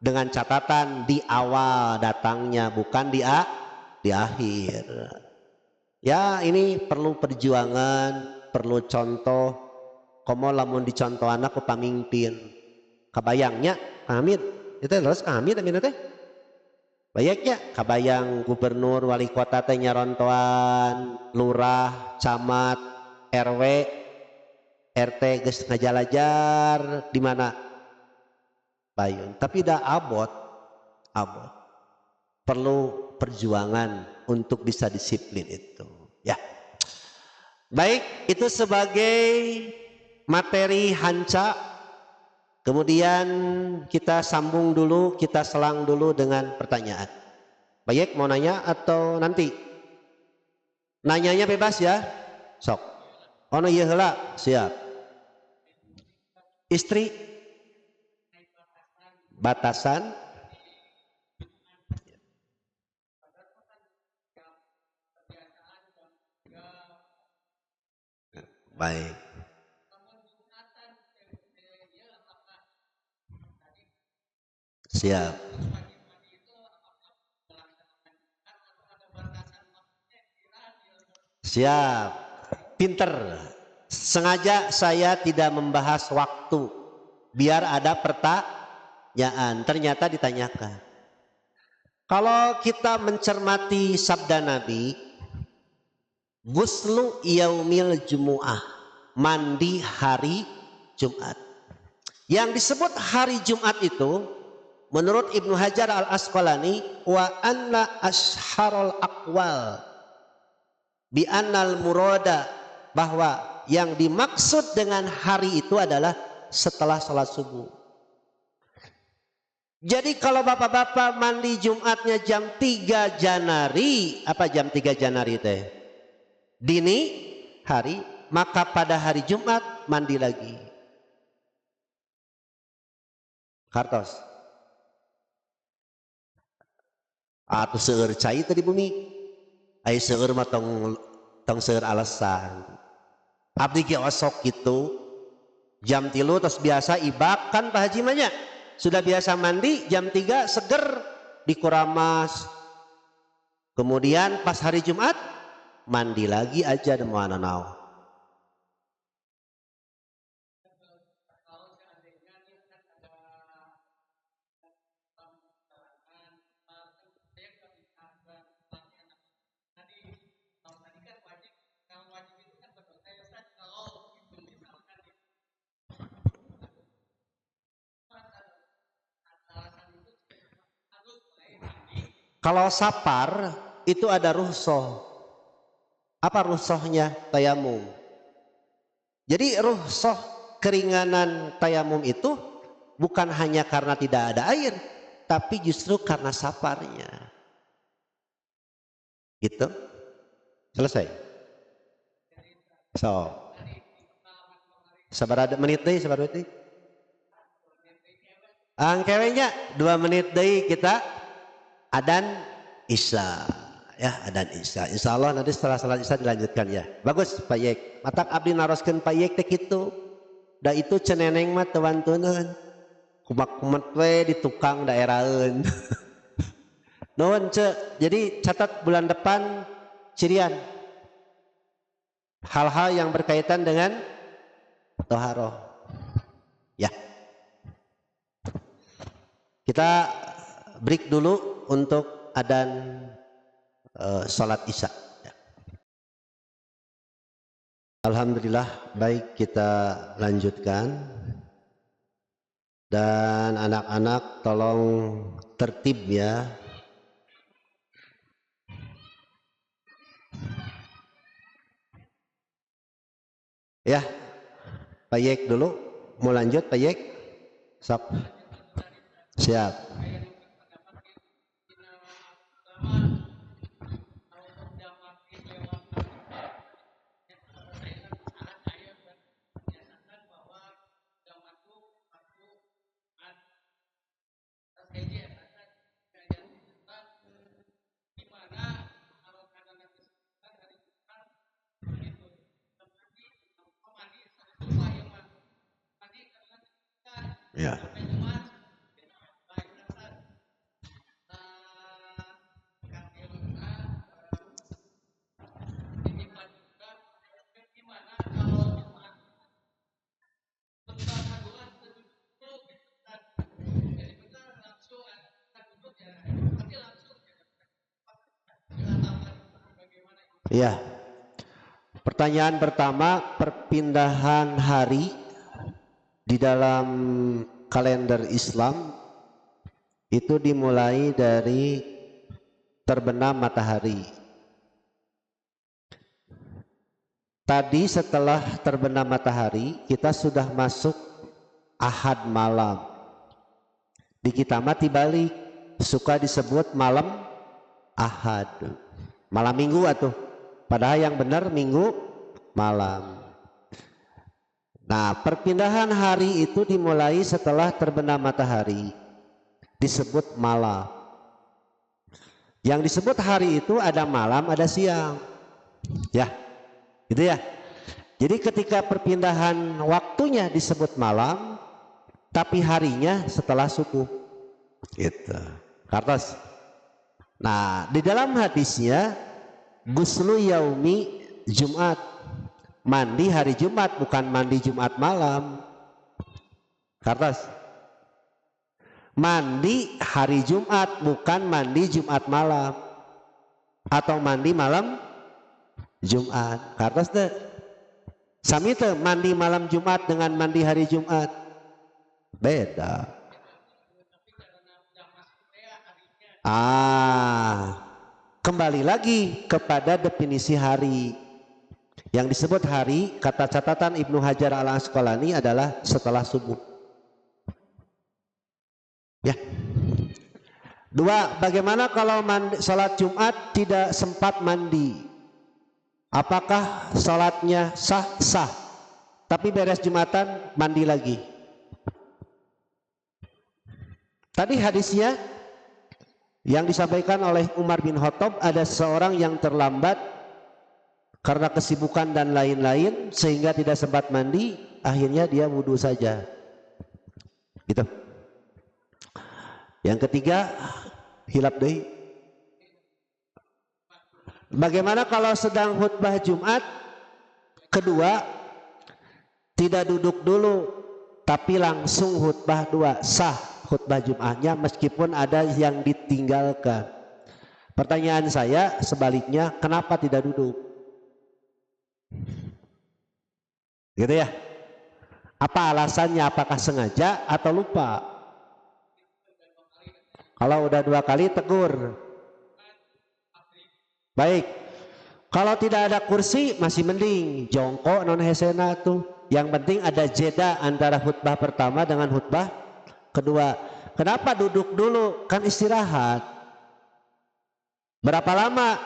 Speaker 1: dengan catatan di awal datangnya bukan di akhir ya ini perlu perjuangan perlu contoh komo lamun dicontoh anak ku pamimpin kabayangnya Hamid itu terus Hamid amin teh bayaknya kabayang gubernur wali kota teh nyarontoan lurah camat RW RT geus ngajalajar di mana Bayun tapi dah abot perlu perjuangan untuk bisa disiplin itu ya baik itu sebagai materi hanca kemudian kita sambung dulu kita selang dulu dengan pertanyaan baik mau nanya atau nanti nanyanya bebas ya sok ono ieu heula siap istri batasan baik siap siap pinter sengaja saya tidak membahas waktu biar ada pertanyaan ternyata ditanyakan kalau kita mencermati sabda Nabi guslu yaumil jumu'ah mandi hari Jumat yang disebut hari Jumat itu menurut Ibnu Hajar al Asqalani wa anna asharul aqwal bi annal murada bahwa yang dimaksud dengan hari itu adalah setelah sholat subuh. Jadi kalau bapak-bapak mandi Jumatnya jam 3 Janari, apa jam 3 Janari teh? Dini hari, maka pada hari Jumat mandi lagi. Kartos. Atuh seueur cai tadi bumi. Ai seueur mah tong seueur alasan. Abdi ge osok gitu jam 3 terus biasa ibak kan Pak Haji mah nya sudah biasa mandi jam 3 seger dikuramas. Kemudian pas hari Jumat mandi lagi aja mau naon. Kalau sapar itu ada rukhsah. Apa rukhsahnya? Tayamum. Jadi rukhsah keringanan tayamum itu bukan hanya karena tidak ada air, tapi justru karena saparnya. Gitu. Selesai. So. Sabar ada menit deh, sabar menit. Angkewenya 2 menit deh kita adan isya. Ya, adan isya. Insya Allah nanti setelah salat isya dilanjutkan ya. Bagus Pak Yek. Matak abdi naroskeun Pak Yek teh kitu. Da itu ceneneng mah teu wantuneun. Kumak-kumet we di tukang daeraheun. Nuhun ce. Jadi catat bulan depan cirian. Hal-hal yang berkaitan dengan toharoh. Ya. Kita break dulu untuk adzan salat isya. Ya. Alhamdulillah, baik kita lanjutkan. Dan anak-anak tolong tertib ya. Ya, Pak Yek dulu. Mau lanjut Pak Yek? Sap. Siap. Ya. Ya. Pertanyaan pertama, perpindahan hari di dalam kalender Islam itu dimulai dari terbenam matahari. Tadi setelah terbenam matahari kita sudah masuk Ahad malam. Di kita mati balik suka disebut malam Ahad. Malam Minggu atuh. Padahal yang benar Minggu malam. Nah, perpindahan hari itu dimulai setelah terbenam matahari. Disebut malam. Yang disebut hari itu ada malam, ada siang. Ya, gitu ya. Jadi ketika perpindahan waktunya disebut malam, tapi harinya setelah subuh. Gitu. Kartos. Nah, di dalam hadisnya Guslu yaumi Jumat, mandi hari Jumat, bukan mandi Jumat malam. Kartos. Mandi hari Jumat, bukan mandi Jumat malam. Atau mandi malam Jumat. Kartos deh. Sami teh mandi malam Jumat dengan mandi hari Jumat. Beda. Kembali lagi kepada definisi hari. Yang disebut hari, kata catatan Ibnu Hajar al-Asqalani adalah setelah subuh. Ya. Dua, bagaimana kalau sholat Jumat tidak sempat mandi? Apakah sholatnya sah? Sah. Tapi beres Jumatan mandi lagi. Tadi hadisnya yang disampaikan oleh Umar bin Khattab, ada seorang yang terlambat karena kesibukan dan lain-lain sehingga tidak sempat mandi, akhirnya dia wudhu saja. Gitu. Yang ketiga, hilap deui. Bagaimana kalau sedang khutbah Jumat kedua tidak duduk dulu tapi langsung khutbah dua, sah khutbah Jumatnya meskipun ada yang ditinggalkan. Pertanyaan saya sebaliknya, kenapa tidak duduk? Gitu ya. Apa alasannya? Apakah sengaja atau lupa? Kalau udah 2 kali tegur. Baik. Kalau tidak ada kursi masih mending, jongkok non hesena tuh. Yang penting ada jeda antara khutbah pertama dengan khutbah kedua. Kenapa duduk dulu? Kan istirahat. Berapa lama?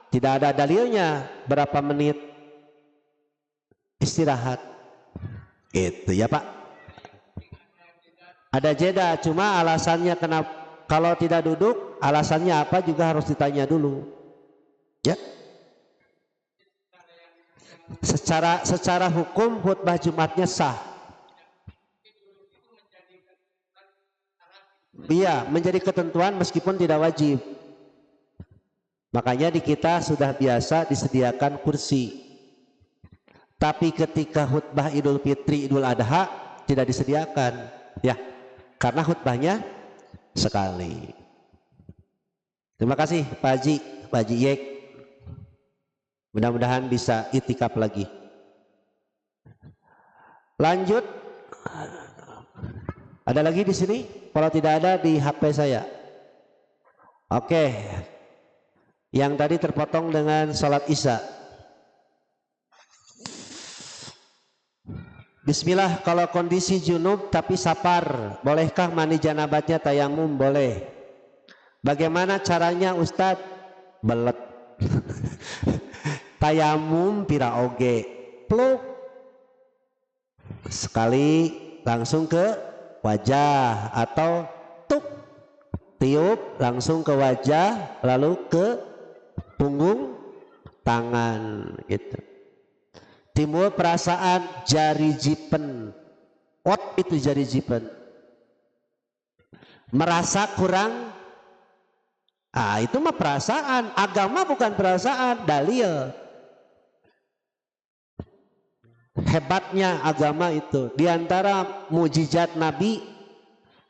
Speaker 1: Tidak ada dalilnya. Berapa menit istirahat? Itu ya Pak. Ada jeda, cuma alasannya kenapa? Kalau tidak duduk, alasannya apa juga harus ditanya dulu. Ya. Secara hukum khutbah Jumatnya sah. Iya, menjadi ketentuan meskipun tidak wajib. Makanya di kita sudah biasa disediakan kursi. Tapi ketika khutbah Idul Fitri, Idul Adha tidak disediakan. Ya, karena khutbahnya sekali. Terima kasih Pak Haji, Pak Haji Yek. Mudah-mudahan bisa itikaf lagi. Lanjut. Ada lagi di sini? Kalau tidak ada di HP saya. Oke. Yang tadi terpotong dengan sholat Isya. Bismillah, kalau kondisi junub tapi sapar, bolehkah mandi janabatnya tayamum? Boleh. Bagaimana caranya Ustadz? Belet. Tayamum pira oge. Pluk. Sekali langsung ke wajah atau tuk. Tiup langsung ke wajah lalu ke punggung tangan gitu. Timbul perasaan jari jipen. What itu jari jipen? Merasa kurang. Itu mah perasaan. Agama bukan perasaan, dalil. Hebatnya agama itu. Di antara mujizat Nabi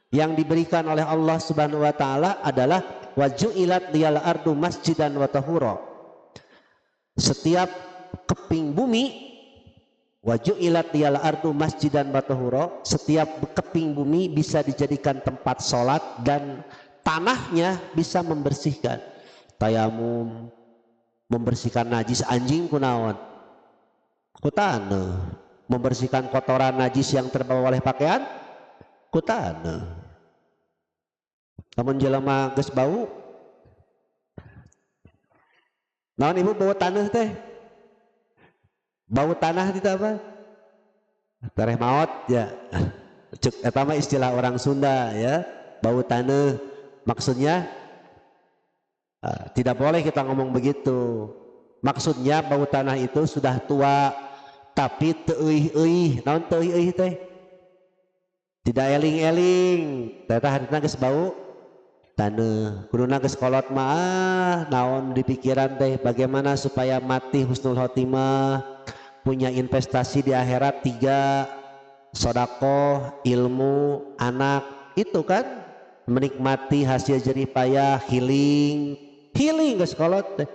Speaker 1: yang diberikan oleh Allah Subhanahu wa taala adalah waju'ilat liyal ardu masjidan wa tahura. Setiap keping bumi waju'ilat liyal ardu masjidan wa tahura, setiap keping bumi bisa dijadikan tempat sholat dan tanahnya bisa membersihkan. Tayamum membersihkan najis anjing kunaon? Kutana. Membersihkan kotoran najis yang terbawa oleh pakaian? Kutana. Namun jelema geus bau. Naon ibu bau tanah teh? Bau tanah itu apa? Tareh maot ya. Cuk eta mah istilah orang Sunda ya. Bau tanah. Maksudnya tidak boleh kita ngomong begitu. Maksudnya bau tanah itu sudah tua tapi teu euih-euih. Naon teu euih teh? Tidak eling-eling. Teta harita geus bau tanah. Kuduna geus kolot mah naon di pikiran teh bagaimana supaya mati husnul khotimah, punya investasi di akhirat 3, sedekah, ilmu, anak. Itu kan menikmati hasil jerih payah, healing geus kolot teh.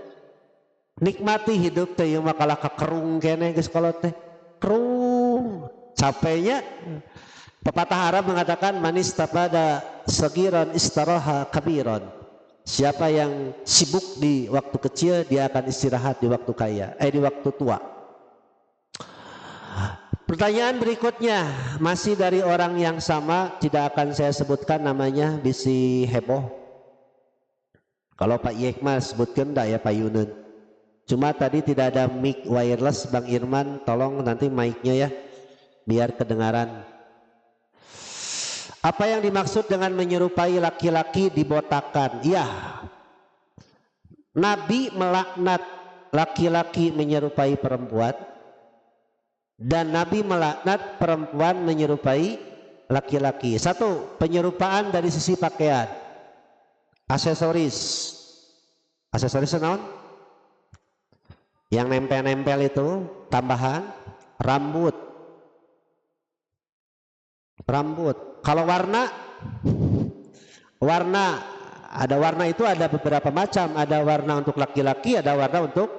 Speaker 1: Nikmati hidup teh mah kalah kakerung kene geus kolot teh. Kerung capeknya. Pepatah Arab mengatakan manis tapada sagiran istaraha kabiran. Siapa yang sibuk di waktu kecil dia akan istirahat di waktu kaya, di waktu tua. Pertanyaan berikutnya masih dari orang yang sama, tidak akan saya sebutkan namanya, bisi heboh. Kalau Pak Yekma sebutkan dah ya Pak Yunun. Cuma tadi tidak ada mic wireless, Bang Irman tolong nanti mic-nya ya biar kedengaran. Apa yang dimaksud dengan menyerupai laki-laki dibotakan? Ya, Nabi melaknat laki-laki menyerupai perempuan dan Nabi melaknat perempuan menyerupai laki-laki. Satu, penyerupaan dari sisi pakaian. aksesoris. Aksesoris naon? Yang nempel-nempel itu tambahan rambut. Rambut. Kalau warna ada warna itu ada beberapa macam. Ada warna untuk laki-laki, ada warna untuk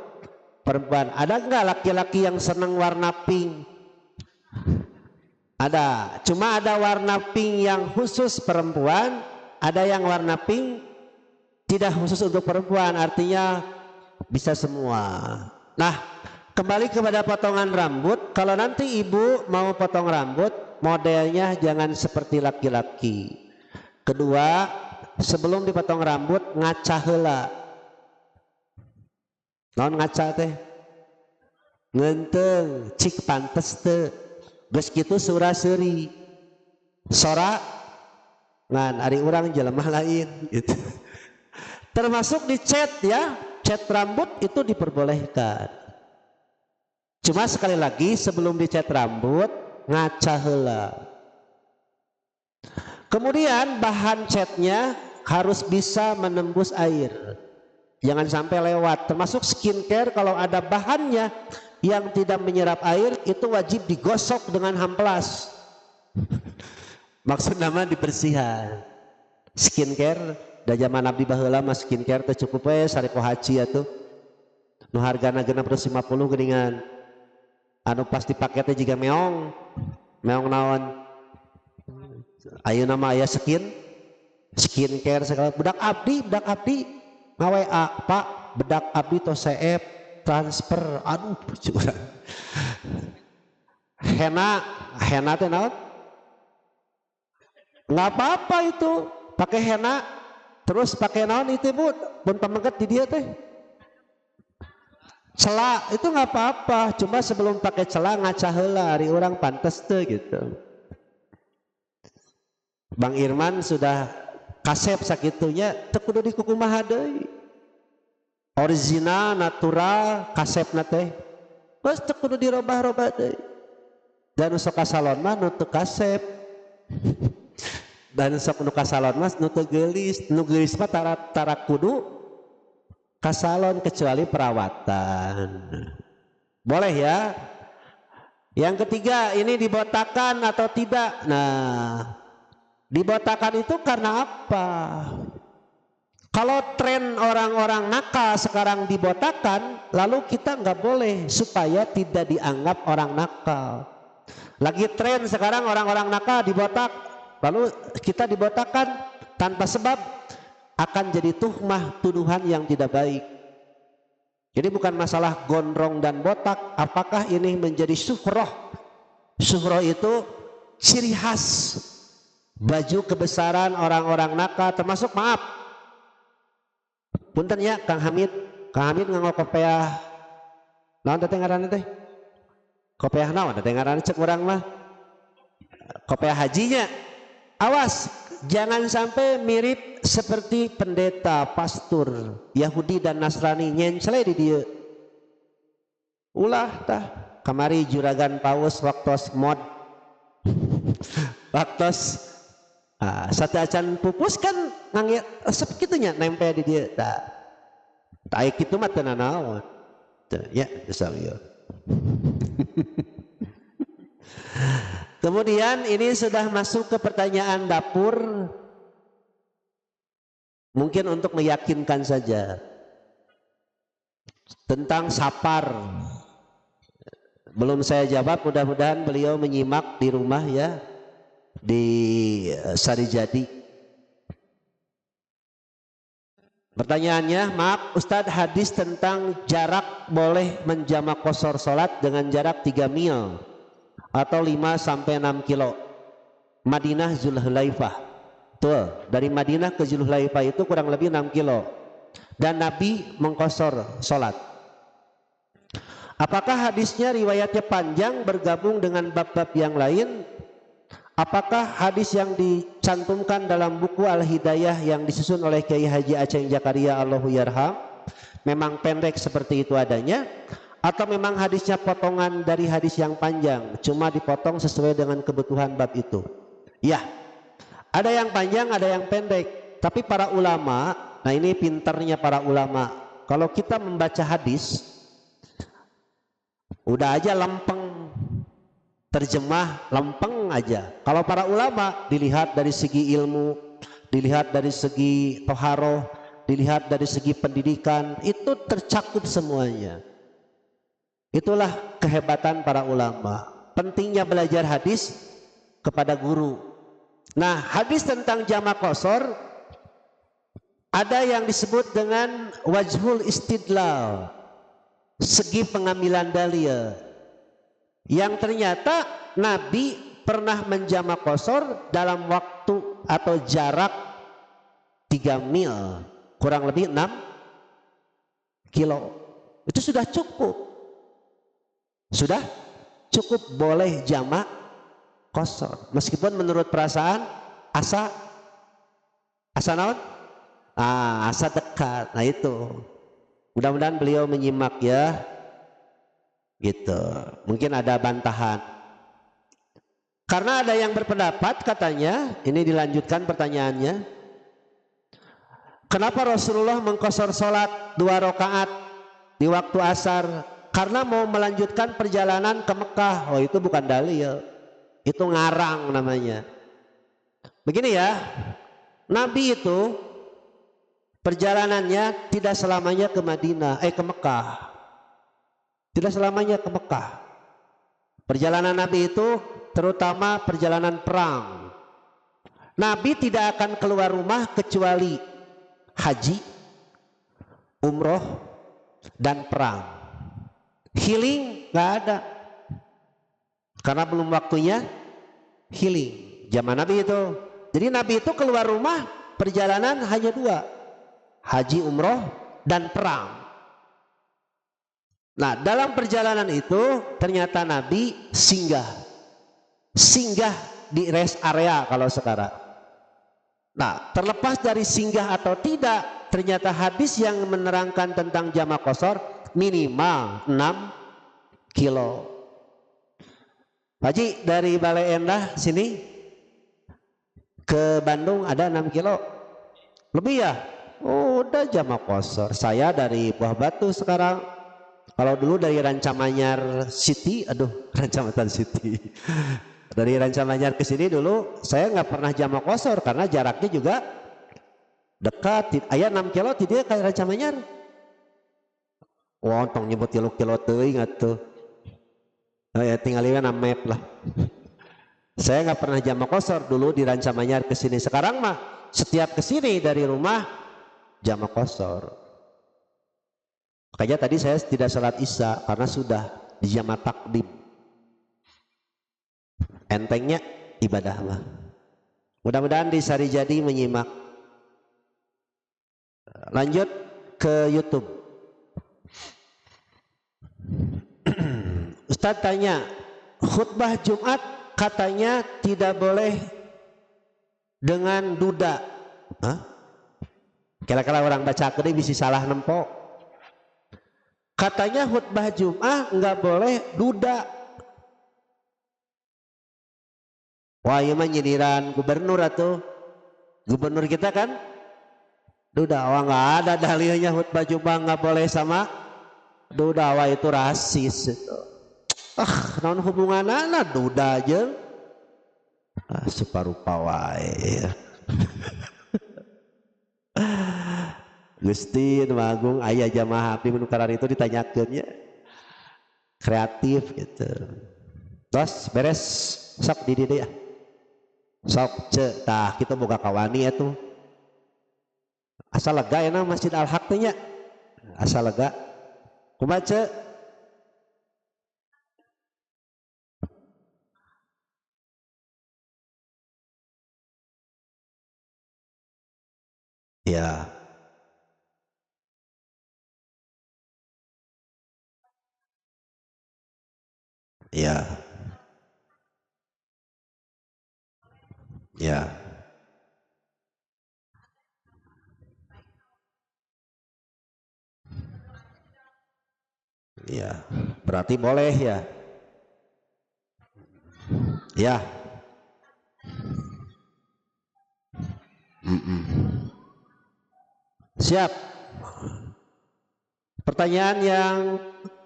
Speaker 1: perempuan. Ada enggak laki-laki yang senang warna pink? Ada. Cuma ada warna pink yang khusus perempuan, ada yang warna pink tidak khusus untuk perempuan, artinya bisa semua. Nah, kembali kepada potongan rambut. Kalau nanti ibu mau potong rambut, modelnya jangan seperti laki-laki. Kedua, sebelum dipotong rambut ngaca heula. Naon ngaca teh? Ngenteng, cik pantes teu. Geus kitu suraseri. Sora ngan ari urang jelema lain gitu. Termasuk dicat ya, cat rambut itu diperbolehkan. Cuma sekali lagi sebelum dicat rambut ngaca heula. Kemudian bahan catnya harus bisa menembus air. Jangan sampai lewat. Termasuk skincare kalau ada bahannya yang tidak menyerap air itu wajib digosok dengan hamplas. Maksud nama dibersihan. Skincare da zaman abdi baheula mah skincare teh cukup we sareko haji atuh. Nu hargana 650 geuningan. Anu pas dipake teh jiga meong. Meong naon? Ayeuna mah aya skincare segala. Budak abdi ngawe Pak, bedak abdi tos CF transfer. Aduh curang. Henna teh naon? Nggak apa-apa itu pakai henna terus pakai naon itu Bu pun pamengket di dia teh cela itu nggak apa-apa, cuma sebelum pakai cela ngaca heula ari urang pantes teu gitu. Bang Irman sudah kasep sakitunya teu kudu di kukumaha deui, original natural kasepna teh geus teu kudu dirobah-robah deui. Dan sok ka salon mah nu teu kasep dan sok nu ka salon mas nu teu geulis, nu geulis mah tara kudu ka salon kecuali perawatan. Boleh ya. Yang ketiga, ini dibotakan atau tidak. Nah, dibotakan itu karena apa? Kalau tren orang-orang nakal sekarang dibotakan, lalu kita nggak boleh supaya tidak dianggap orang nakal. Lagi tren sekarang orang-orang nakal dibotak, lalu kita dibotakan tanpa sebab akan jadi tuhmah, tuduhan yang tidak baik. Jadi bukan masalah gondrong dan botak, apakah ini menjadi syuhroh? Syuhroh itu ciri khas baju kebesaran orang-orang nakal, termasuk maaf. Punten ya Kang Hamid nganggo kopiah. Naon teh ngaranna teh? Kopiah naon teh ngaranna cek urang mah? Kopiah hajinya. Awas, jangan sampai mirip seperti pendeta, pastor Yahudi dan Nasrani nyencele di dia. Ulah tah kamari juragan paus waktos mod. Waktos sate acan pupus kan ngangge resep kitunya nempel di dia tah. Tah kitu mah teu nanaon. Ya, insyaallah. Kemudian ini sudah masuk ke pertanyaan dapur, mungkin untuk meyakinkan saja tentang sapar. Belum saya jawab, mudah-mudahan beliau menyimak di rumah ya, di Sarijadi. Pertanyaannya, maaf Ustadz, hadis tentang jarak boleh menjamak qosor sholat dengan jarak 3 mil atau 5 sampai 6 kilo. Madinah Zulhulaifah. Tuh, dari Madinah ke Zulhulaifah itu kurang lebih 6 kilo. Dan Nabi mengqosor salat. Apakah hadisnya riwayatnya panjang bergabung dengan bab-bab yang lain? Apakah hadis yang dicantumkan dalam buku Al-Hidayah yang disusun oleh Kiai Haji Aceh Zakaria Allahu Yarham memang pendek seperti itu adanya? Atau memang hadisnya potongan dari hadis yang panjang, cuma dipotong sesuai dengan kebutuhan bab itu? Ya, ada yang panjang, ada yang pendek. Tapi para ulama, nah ini pintarnya para ulama, kalau kita membaca hadis udah aja lempeng, terjemah lempeng aja. Kalau para ulama dilihat dari segi ilmu, dilihat dari segi toharoh, dilihat dari segi pendidikan, itu tercakup semuanya. Itulah kehebatan para ulama. Pentingnya belajar hadis kepada guru. Nah, hadis tentang jamak qasar ada yang disebut dengan wajhul istidlal, segi pengambilan dalil, yang ternyata Nabi pernah menjamak qasar dalam waktu atau jarak 3 mil, kurang lebih 6 kilo. Itu sudah cukup. Sudah cukup boleh jamak qasar. Meskipun menurut perasaan asa naon? Asa dekat. Nah itu. Mudah-mudahan beliau menyimak ya. Gitu. Mungkin ada bantahan. Karena ada yang berpendapat katanya, ini dilanjutkan pertanyaannya. Kenapa Rasulullah mengqasar salat 2 rakaat di waktu asar? Karena mau melanjutkan perjalanan ke Mekah. Oh, itu bukan dalil, itu ngarang namanya. Begini ya, Nabi itu perjalanannya tidak selamanya ke Madinah, ke Mekah. Tidak selamanya ke Mekah. Perjalanan Nabi itu terutama perjalanan perang. Nabi tidak akan keluar rumah kecuali haji, umroh, dan perang. Healing nggak ada, karena belum waktunya healing zaman Nabi itu. Jadi Nabi itu keluar rumah perjalanan hanya 2, haji, umroh, dan perang. Nah, dalam perjalanan itu ternyata Nabi singgah di rest area kalau sekarang. Nah, terlepas dari singgah atau tidak, ternyata hadis yang menerangkan tentang jamak qasar minimal 6 kilo. Haji dari Balai Endah sini ke Bandung ada 6 kilo lebih ya. Udah jamak qasar. Saya dari Buah Batu sekarang, kalau dulu dari Rancamanyar City, Rancamatan City dari Rancamanyar ke sini dulu saya nggak pernah jamak qasar karena jaraknya juga dekat. Aya 6 kilo tidak kayak Rancamanyar. Wah, tong nyebut kilo teuing atuh. Ya tinggal lihat map lah. Saya nggak pernah jamak qasar dulu di Rancamanyar ke sini. Sekarang mah setiap ke sini dari rumah jamak qasar. Makanya tadi saya tidak salat Isya karena sudah di jamak takdim. Entengnya ibadah mah. Mudah-mudahan di Sarijadi menyimak. Lanjut ke YouTube. Ustadz tanya, khutbah Jumat katanya tidak boleh dengan duda. Kira-kira orang baca kede bisa salah nempo. Katanya khutbah Jumat nggak boleh duda. Wah, iya mah nyindiran gubernur atau gubernur kita kan duda. Wah, nggak ada dalilnya khutbah Jumat nggak boleh sama duda. Wah, itu rasis itu. Non hubungan anak duda aja. Separupa wae. Gusti Nu Agung aya jamaah abdi menukaran itu ditanyakeunnya. Kreatif gitu. Terus beres sok di dieu ya. Sok ce tah kita boga kawani atuh. Asal lega enak Masjid Al-Haq teh nya. Asal lega. Kumaha ce? Ya. Ya. Ya. Ya. Berarti boleh ya. Ya. Siap. Pertanyaan yang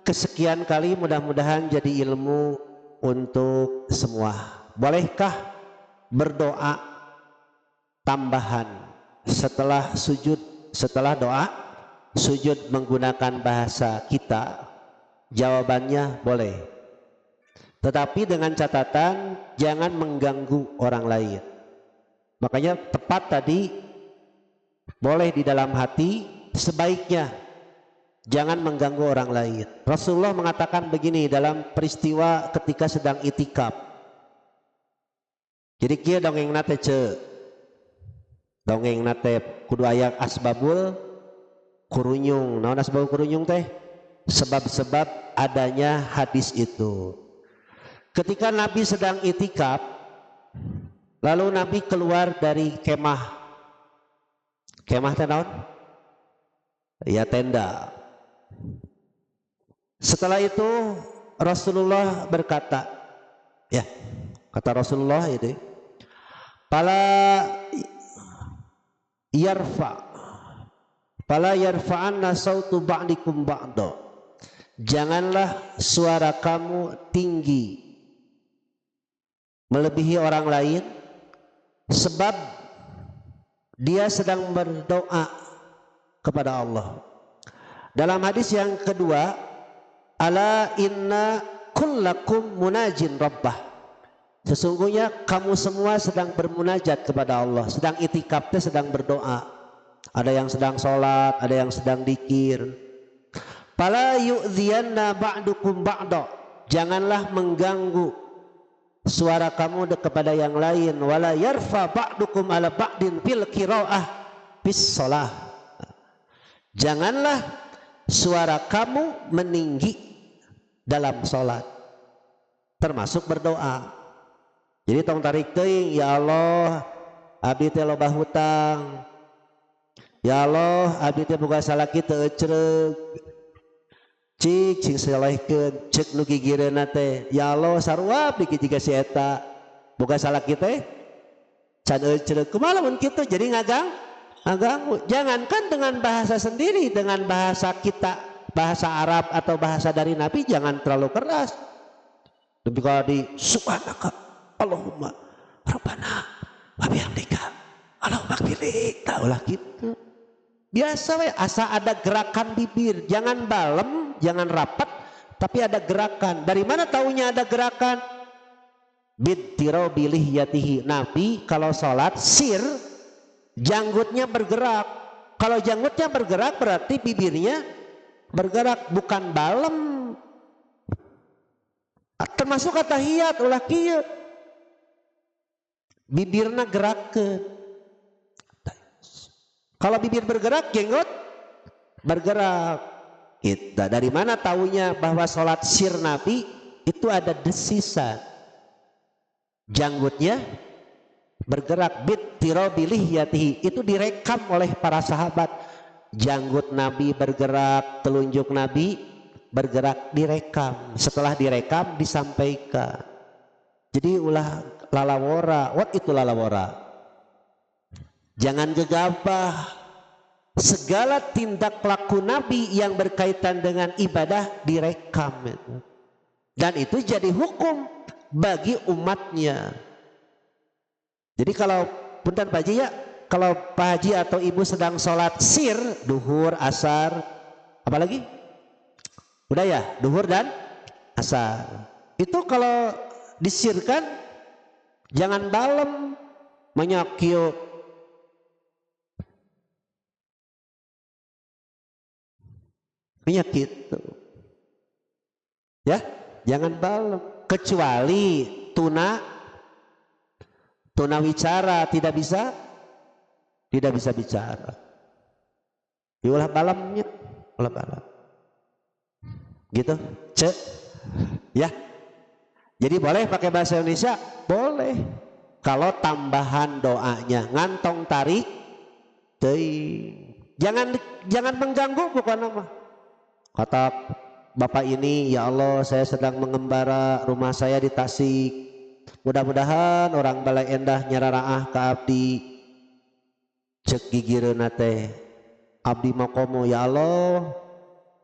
Speaker 1: kesekian kali, mudah-mudahan jadi ilmu untuk semua. Bolehkah berdoa tambahan setelah sujud, setelah doa sujud menggunakan bahasa kita? Jawabannya boleh, tetapi dengan catatan jangan mengganggu orang lain. Makanya tepat tadi, boleh di dalam hati, sebaiknya jangan mengganggu orang lain. Rasulullah mengatakan begini dalam peristiwa ketika sedang itikaf. Jadi kia dongeng nate dongeng nate kudu aya asbabul kurunyung. Naon asbabul kurunyung teh? Sebab-sebab adanya hadis itu. Ketika Nabi sedang itikaf, lalu Nabi keluar dari kemah. Kemah teh naon? Ya, tenda. Setelah itu Rasulullah berkata, ya, kata Rasulullah itu, Fala yarfa'anna sautu ba'dikum ba'da. Janganlah suara kamu tinggi melebihi orang lain, sebab dia sedang berdoa kepada Allah. Dalam hadis yang kedua, ala inna kullakum munajin rabbah. Sesungguhnya kamu semua sedang bermunajat kepada Allah, sedang itikaf, sedang berdoa. Ada yang sedang sholat, ada yang sedang dzikir. Fala yu'dhiyanna ba'dukum ba'da. Janganlah mengganggu suara kamu kepada yang lain. Wala yarfa ba'dukum ala ba'din fil qira'ah bis shalah. Janganlah suara kamu meninggi dalam sholat, termasuk berdoa. Jadi tong tarik teuing, ya Allah abdi teh loba hutang, ya Allah abdi teh boga salaki teu ecreug, cik cing salehkeun ceuk nu gigireunna teh, ya Allah sarua abdi jiga si eta boga salaki teh can ecreug. Kumaha lamun kitu? Jadi ngaganggu. Jangankan dengan bahasa sendiri, dengan bahasa kita, bahasa Arab atau bahasa dari Nabi, jangan terlalu keras. Tapi kalau di subhanaka Allahumma rabbana wa bihamdika Allahumma qili, taulah gitu. Biasa we, asa ada gerakan bibir, jangan balem, jangan rapat, tapi ada gerakan. Dari mana taunya ada gerakan? Bittiro bilih yatihi. Nabi kalau sholat sir, janggutnya bergerak. Kalau janggutnya bergerak berarti bibirnya bergerak, bukan balem. Termasuk tahiyat ulah kieu, bibirna gerakkeun. Kalau bibir bergerak, jenggot bergerak. Kita dari mana taunya bahwa sholat sir Nabi itu ada desisan, janggutnya bergerak. Bit tirobilih yatihi, itu direkam oleh para sahabat. Janggut Nabi bergerak, telunjuk Nabi bergerak, direkam. Setelah direkam disampaikan. Jadi ulah lalawora. What itu lalawora? Jangan gegabah. Segala tindak laku Nabi yang berkaitan dengan ibadah direkam, dan itu jadi hukum bagi umatnya. Jadi kalau punten Pak Haji ya, kalau Pak Haji atau Ibu sedang sholat sir, duhur, asar, apalagi? Udah ya, duhur dan asar. Itu kalau disirkan, jangan balem, menyakio. Gitu. Ya, jangan balem. Kecuali tuna wicara tidak bisa bicara. Ulah balamnya, ulah balam. Gitu, ya. Jadi boleh pakai bahasa Indonesia, boleh. Kalau tambahan doanya ngantong tarik, jangan mengganggu pokoknya mah. Kata bapak ini, ya Allah saya sedang mengembara, rumah saya di Tasik. Mudah-mudahan orang balai endah nyararaah ke abdi. cek gigireuna teh abdi mah komo ya Allah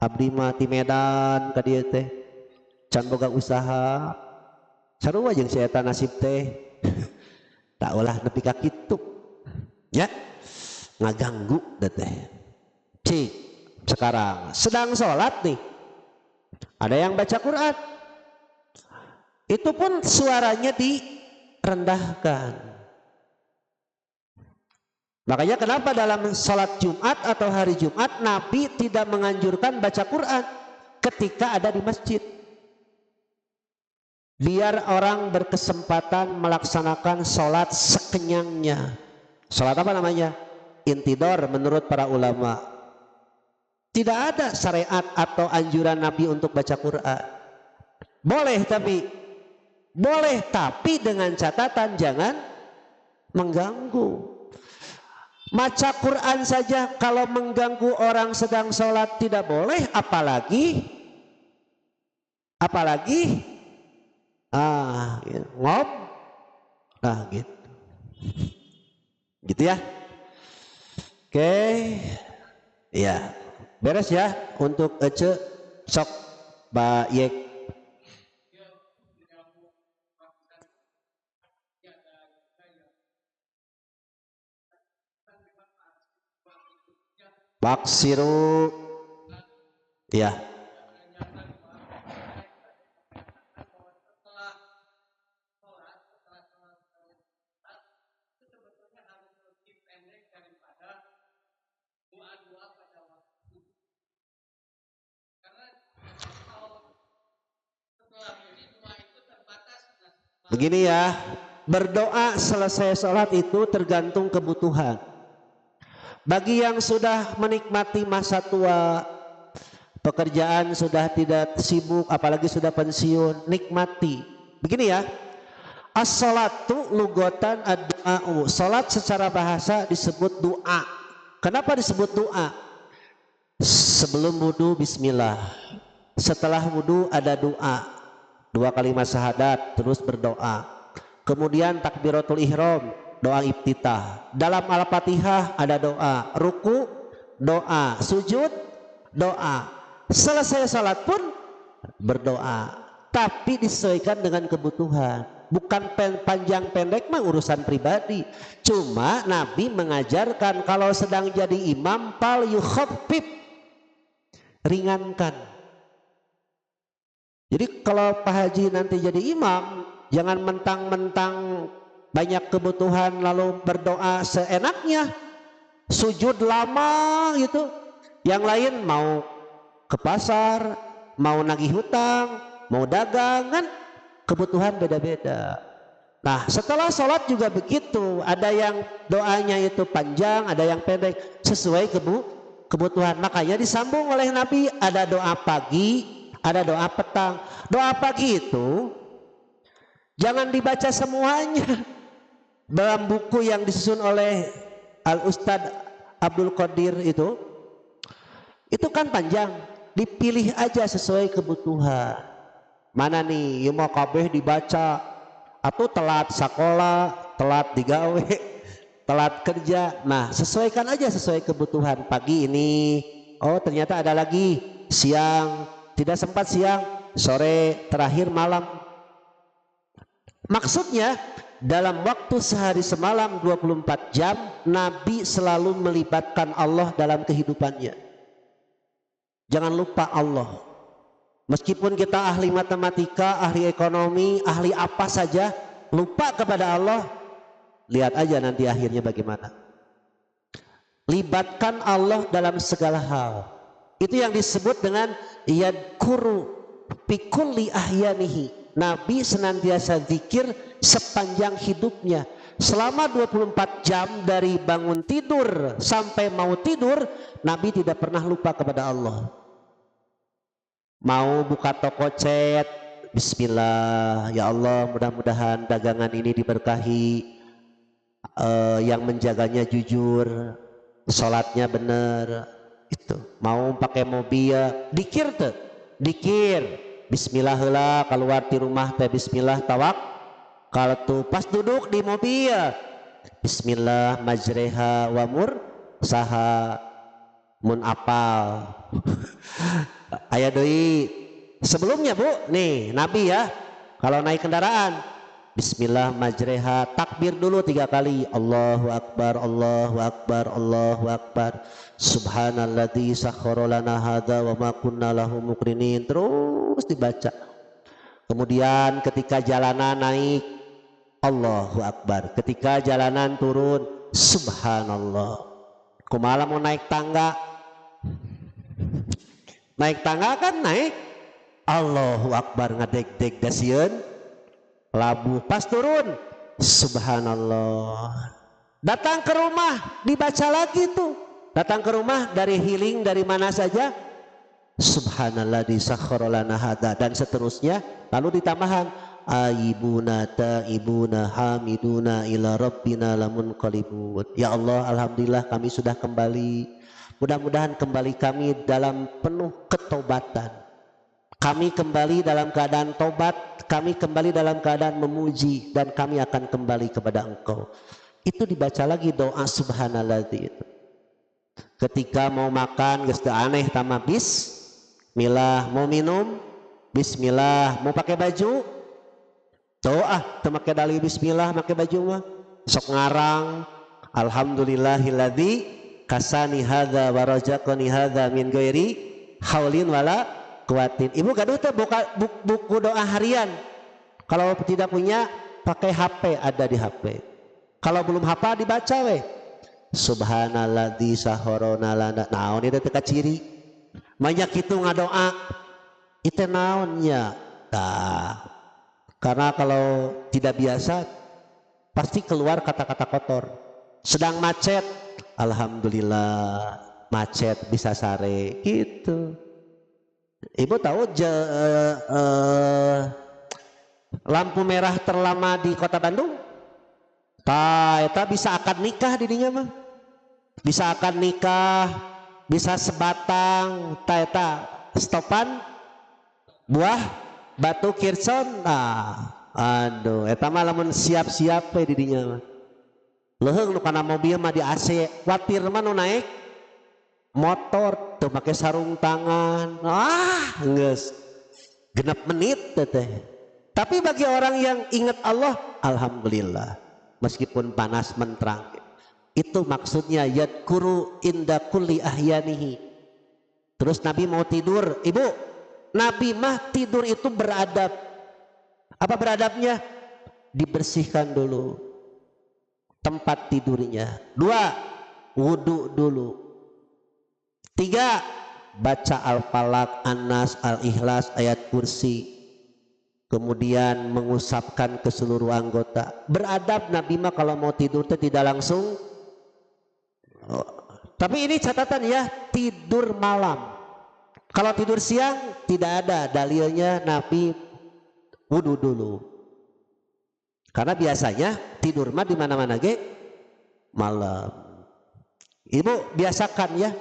Speaker 1: abdi mah ti Medan ka dieu teh can boga usaha sarua jeung si eta nasib teh tak ulah nepi ka kitu nya ngaganggu teh. Cik sekarang sedang sholat nih ada yang baca Quran itu pun suaranya direndahkan. Makanya kenapa dalam sholat Jumat atau hari Jumat Nabi tidak menganjurkan baca Quran ketika ada di masjid, biar orang berkesempatan melaksanakan sholat sekenyangnya. Sholat apa namanya? Intidor menurut para ulama. Tidak ada syariat atau anjuran Nabi untuk baca Quran. Boleh tapi dengan catatan jangan mengganggu. Baca Quran saja kalau mengganggu orang sedang sholat tidak boleh, apalagi ngob, nah gitu ya. Oke, ya beres ya untuk Ece sok Bayek. Baksiru ya begini ya, berdoa selesai sholat itu tergantung kebutuhan. Bagi yang sudah menikmati masa tua, pekerjaan sudah tidak sibuk, apalagi sudah pensiun, nikmati. Begini ya, as-salatu lugotan ad-du'a'u. Salat secara bahasa disebut doa. Kenapa disebut doa? Sebelum wudu bismillah, setelah wudu ada doa, 2 kalimat syahadat, terus berdoa. Kemudian takbiratul ihram, doa iftitah. Dalam Al-Fatihah ada doa, ruku doa, sujud doa. Selesai salat pun berdoa, tapi disesuaikan dengan kebutuhan. Bukan panjang pendek mah urusan pribadi. Cuma Nabi mengajarkan kalau sedang jadi imam fal yukhaffif, ringankan. Jadi kalau Pak Haji nanti jadi imam, jangan mentang-mentang banyak kebutuhan lalu berdoa seenaknya, sujud lama gitu. Yang lain mau ke pasar, mau nagih hutang, mau dagangan, kebutuhan beda-beda. Nah setelah sholat juga begitu, ada yang doanya itu panjang, ada yang pendek, sesuai kebutuhan. Makanya disambung oleh Nabi, ada doa pagi, ada doa petang. Doa pagi itu jangan dibaca semuanya. Dalam buku yang disusun oleh Al-Ustadz Abdul Qadir itu kan panjang, dipilih aja sesuai kebutuhan. Mana nih yang mau kabeh dibaca, atau telat sekolah, telat digawe, telat kerja. Nah sesuaikan aja sesuai kebutuhan. Pagi ini, oh ternyata ada lagi siang, tidak sempat siang, sore, terakhir malam. Maksudnya dalam waktu sehari semalam 24 jam Nabi selalu melibatkan Allah dalam kehidupannya. Jangan lupa Allah. Meskipun kita ahli matematika, ahli ekonomi, ahli apa saja, lupa kepada Allah, lihat aja nanti akhirnya bagaimana. Libatkan Allah dalam segala hal. Itu yang disebut dengan yadkuru fi kulli ahyanihi. Nabi senantiasa zikir sepanjang hidupnya. Selama 24 jam dari bangun tidur sampai mau tidur, Nabi tidak pernah lupa kepada Allah. Mau buka toko cat, bismillah, ya Allah mudah-mudahan dagangan ini diberkahi, yang menjaganya jujur, sholatnya benar. Itu mau pakai mobil, dikir tuh, dikir bismillah keluar di rumah teh bismillah tawak. Kalau tuh pas duduk di mobil Bismillah majreha wa mursaha mun apal. Aya deui sebelumnya Bu, nih Nabi ya kalau naik kendaraan Bismillah majreha, takbir dulu 3 kali, Allahu Akbar, Allahu Akbar, Allahu Akbar, Subhanalladzi sakhkhara lana hadza wa ma kunna lahu muqrinin, terus dibaca. Kemudian ketika jalanan naik Allahu Akbar, ketika jalanan turun Subhanallah. Kumaha mau naik tangga? Naik tangga kan naik Allahu Akbar ngadeg-deg dasieun labu, pas turun Subhanallah. Datang ke rumah dibaca lagi tuh, datang ke rumah dari healing dari mana saja Subhanalladzi sakhkhara lana hadza, dan seterusnya. Lalu ditambahkan aibuna taibuna hamiduna ila rabbina lamunqalibun. Ya Allah, alhamdulillah kami sudah kembali, mudah-mudahan kembali kami dalam penuh ketobatan. Kami kembali dalam keadaan tobat, kami kembali dalam keadaan memuji, dan kami akan kembali kepada Engkau. Itu dibaca lagi doa Subhanalladzi itu. Ketika mau makan geus teu aneh tama bismillah, mau minum bismillah, mau pakai baju doa teu make dalih bismillah, make baju mah sok ngarang alhamdulillahilladzi kasani hadza wa razaqani hadza min ghairi haulin wala kuatin. Ibu gaduh teh buku doa harian. Kalau tidak punya pakai HP, ada di HP. Kalau belum hafal dibaca we. Subhanalladzi sahorona lana. Naon itu teh ciri. Banyak itu ngadoa. Itu naonnya? Tah. Karena kalau tidak biasa pasti keluar kata-kata kotor. Sedang macet, alhamdulillah macet bisa sare gitu. Ibu tahu lampu merah terlama di kota Bandung? Eta bisa akad nikah didinya mah. Bisa akad nikah, bisa sebatang, eta stopan buah batu kirson. Nah, aduh, eta mah lamun siap-siap we didinya mah. Leuheung nu kana mobil mah di AC, watir mah nu naik motor tuh pakai sarung tangan, geus genep menit teh. Tapi bagi orang yang ingat Allah, alhamdulillah meskipun panas menterang. Itu maksudnya yadkuru inda kulli ahyanihi. Terus Nabi mau tidur, ibu, Nabi mah tidur itu beradab. Apa beradabnya? Dibersihkan dulu tempat tidurnya. 2, wudu dulu. 3, baca Al-Falaq, An-Nas, Al-Ikhlas, ayat kursi. Kemudian mengusapkan ke seluruh anggota. Beradab Nabi mah kalau mau tidur itu tidak langsung. Tapi ini catatan ya, tidur malam. Kalau tidur siang tidak ada dalilnya Nabi wudu dulu. Karena biasanya tidur mah di mana-mana ge malam. Ibu biasakan ya.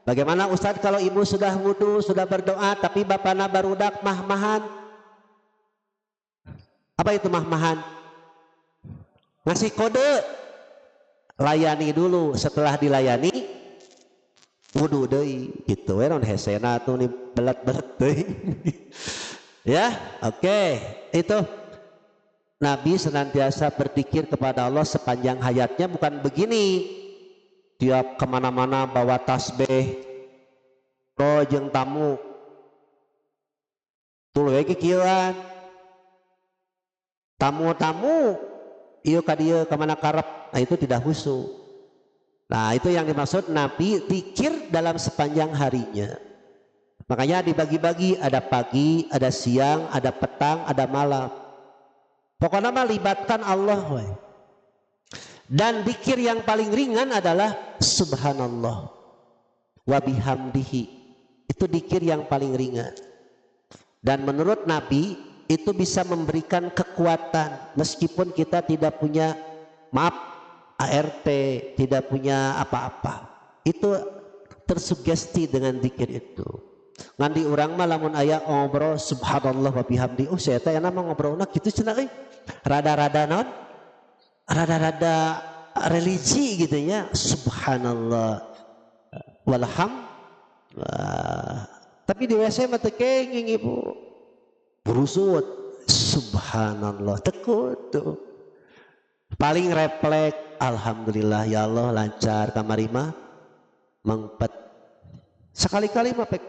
Speaker 1: Bagaimana Ustadz kalau ibu sudah wudu, sudah berdoa, tapi bapana barudak mah-mahan? Apa itu mah-mahan? Ngasih kode. Layani dulu, setelah dilayani wudu deui gitu we, non hesena tuh nih belet-belet deui. Ya, oke. Itu Nabi senantiasa berzikir kepada Allah sepanjang hayatnya, bukan begini. Tiap kemana-mana bawa tasbih, jeung tamu, tuh lagi kieuan, tamu-tamu, iya kadieu kemana karep, nah itu tidak khusyuk. Nah itu yang dimaksud Nabi zikir dalam sepanjang harinya. Makanya dibagi-bagi, ada pagi, ada siang, ada petang, ada malam. Pokoknya mah libatkan Allah we. Dan zikir yang paling ringan adalah subhanallah wa bihamdihi. Itu zikir yang paling ringan. Dan menurut Nabi itu bisa memberikan kekuatan meskipun kita tidak punya ART, tidak punya apa-apa. Itu tersugesti dengan zikir itu. Ngandi urang mah lamun aya ngobrol subhanallah wa bihamdi, oh saya teh nama ngobrolna kitu cenah euy. Rada-rada naon? Rada-rada religi gitu ya, subhanallah walham. Tapi di WC mah teu kenging ibu, berusut subhanallah tekut tuh. Paling refleks alhamdulillah ya Allah lancar kamari mah mengpet sekali-kali mah pek.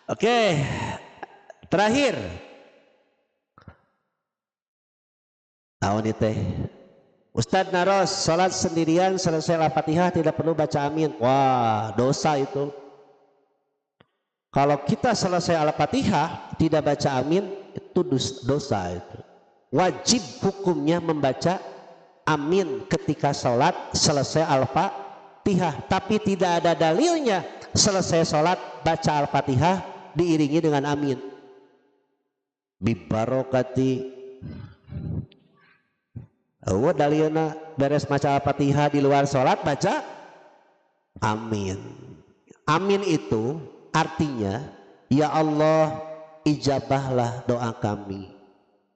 Speaker 1: Oke, terakhir tahun itu Ustadz naros sholat sendirian selesai Al-Fatihah tidak perlu baca amin. Wah, dosa itu. Kalau kita selesai Al-Fatihah tidak baca amin, itu dosa itu. Wajib hukumnya membaca amin ketika sholat selesai Al-Fatihah. Tapi tidak ada dalilnya selesai sholat baca Al-Fatihah diiringi dengan amin. Bibarokati. Oh, dalilna beres maca Al-Fatihah di luar sholat baca amin. Amin itu artinya ya Allah ijabahlah doa kami,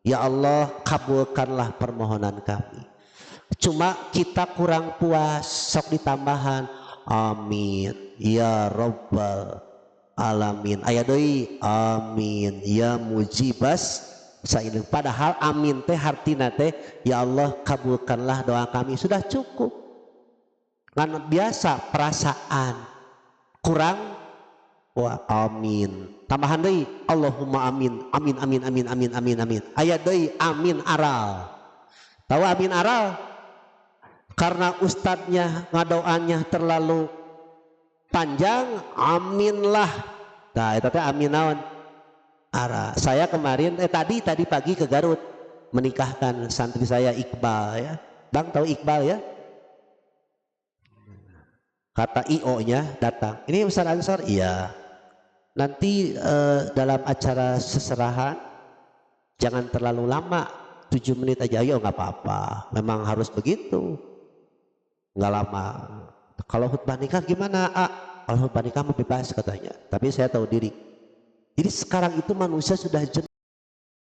Speaker 1: ya Allah kabulkanlah permohonan kami. Cuma kita kurang puas, sok ditambahan amin ya Rabbal alamin, aya deui amin ya mujibas sailin. Padahal amin teh hartina teh ya Allah kabulkanlah doa kami, sudah cukup. Karena biasa perasaan kurang, wah amin tambahan deui Allahumma amin amin amin amin amin amin amin. Aya deui amin aral. Tahu amin aral? Karena ustadznya ngadoanya terlalu panjang, aminlah. Nah itu teh amin naon? Ara. Saya kemarin tadi pagi ke Garut menikahkan santri saya Iqbal ya. Bang tahu Iqbal ya? Kata IO-nya datang. Ini Ustaz Ansor? Iya. Nanti dalam acara seserahan jangan terlalu lama, 7 menit aja. Ayo nggak apa-apa. Memang harus begitu. Nggak lama. Kalau khutbah nikah gimana? Kalau khutbah nikah mau bebas katanya. Tapi saya tahu diri. Jadi sekarang itu manusia sudah jenuh.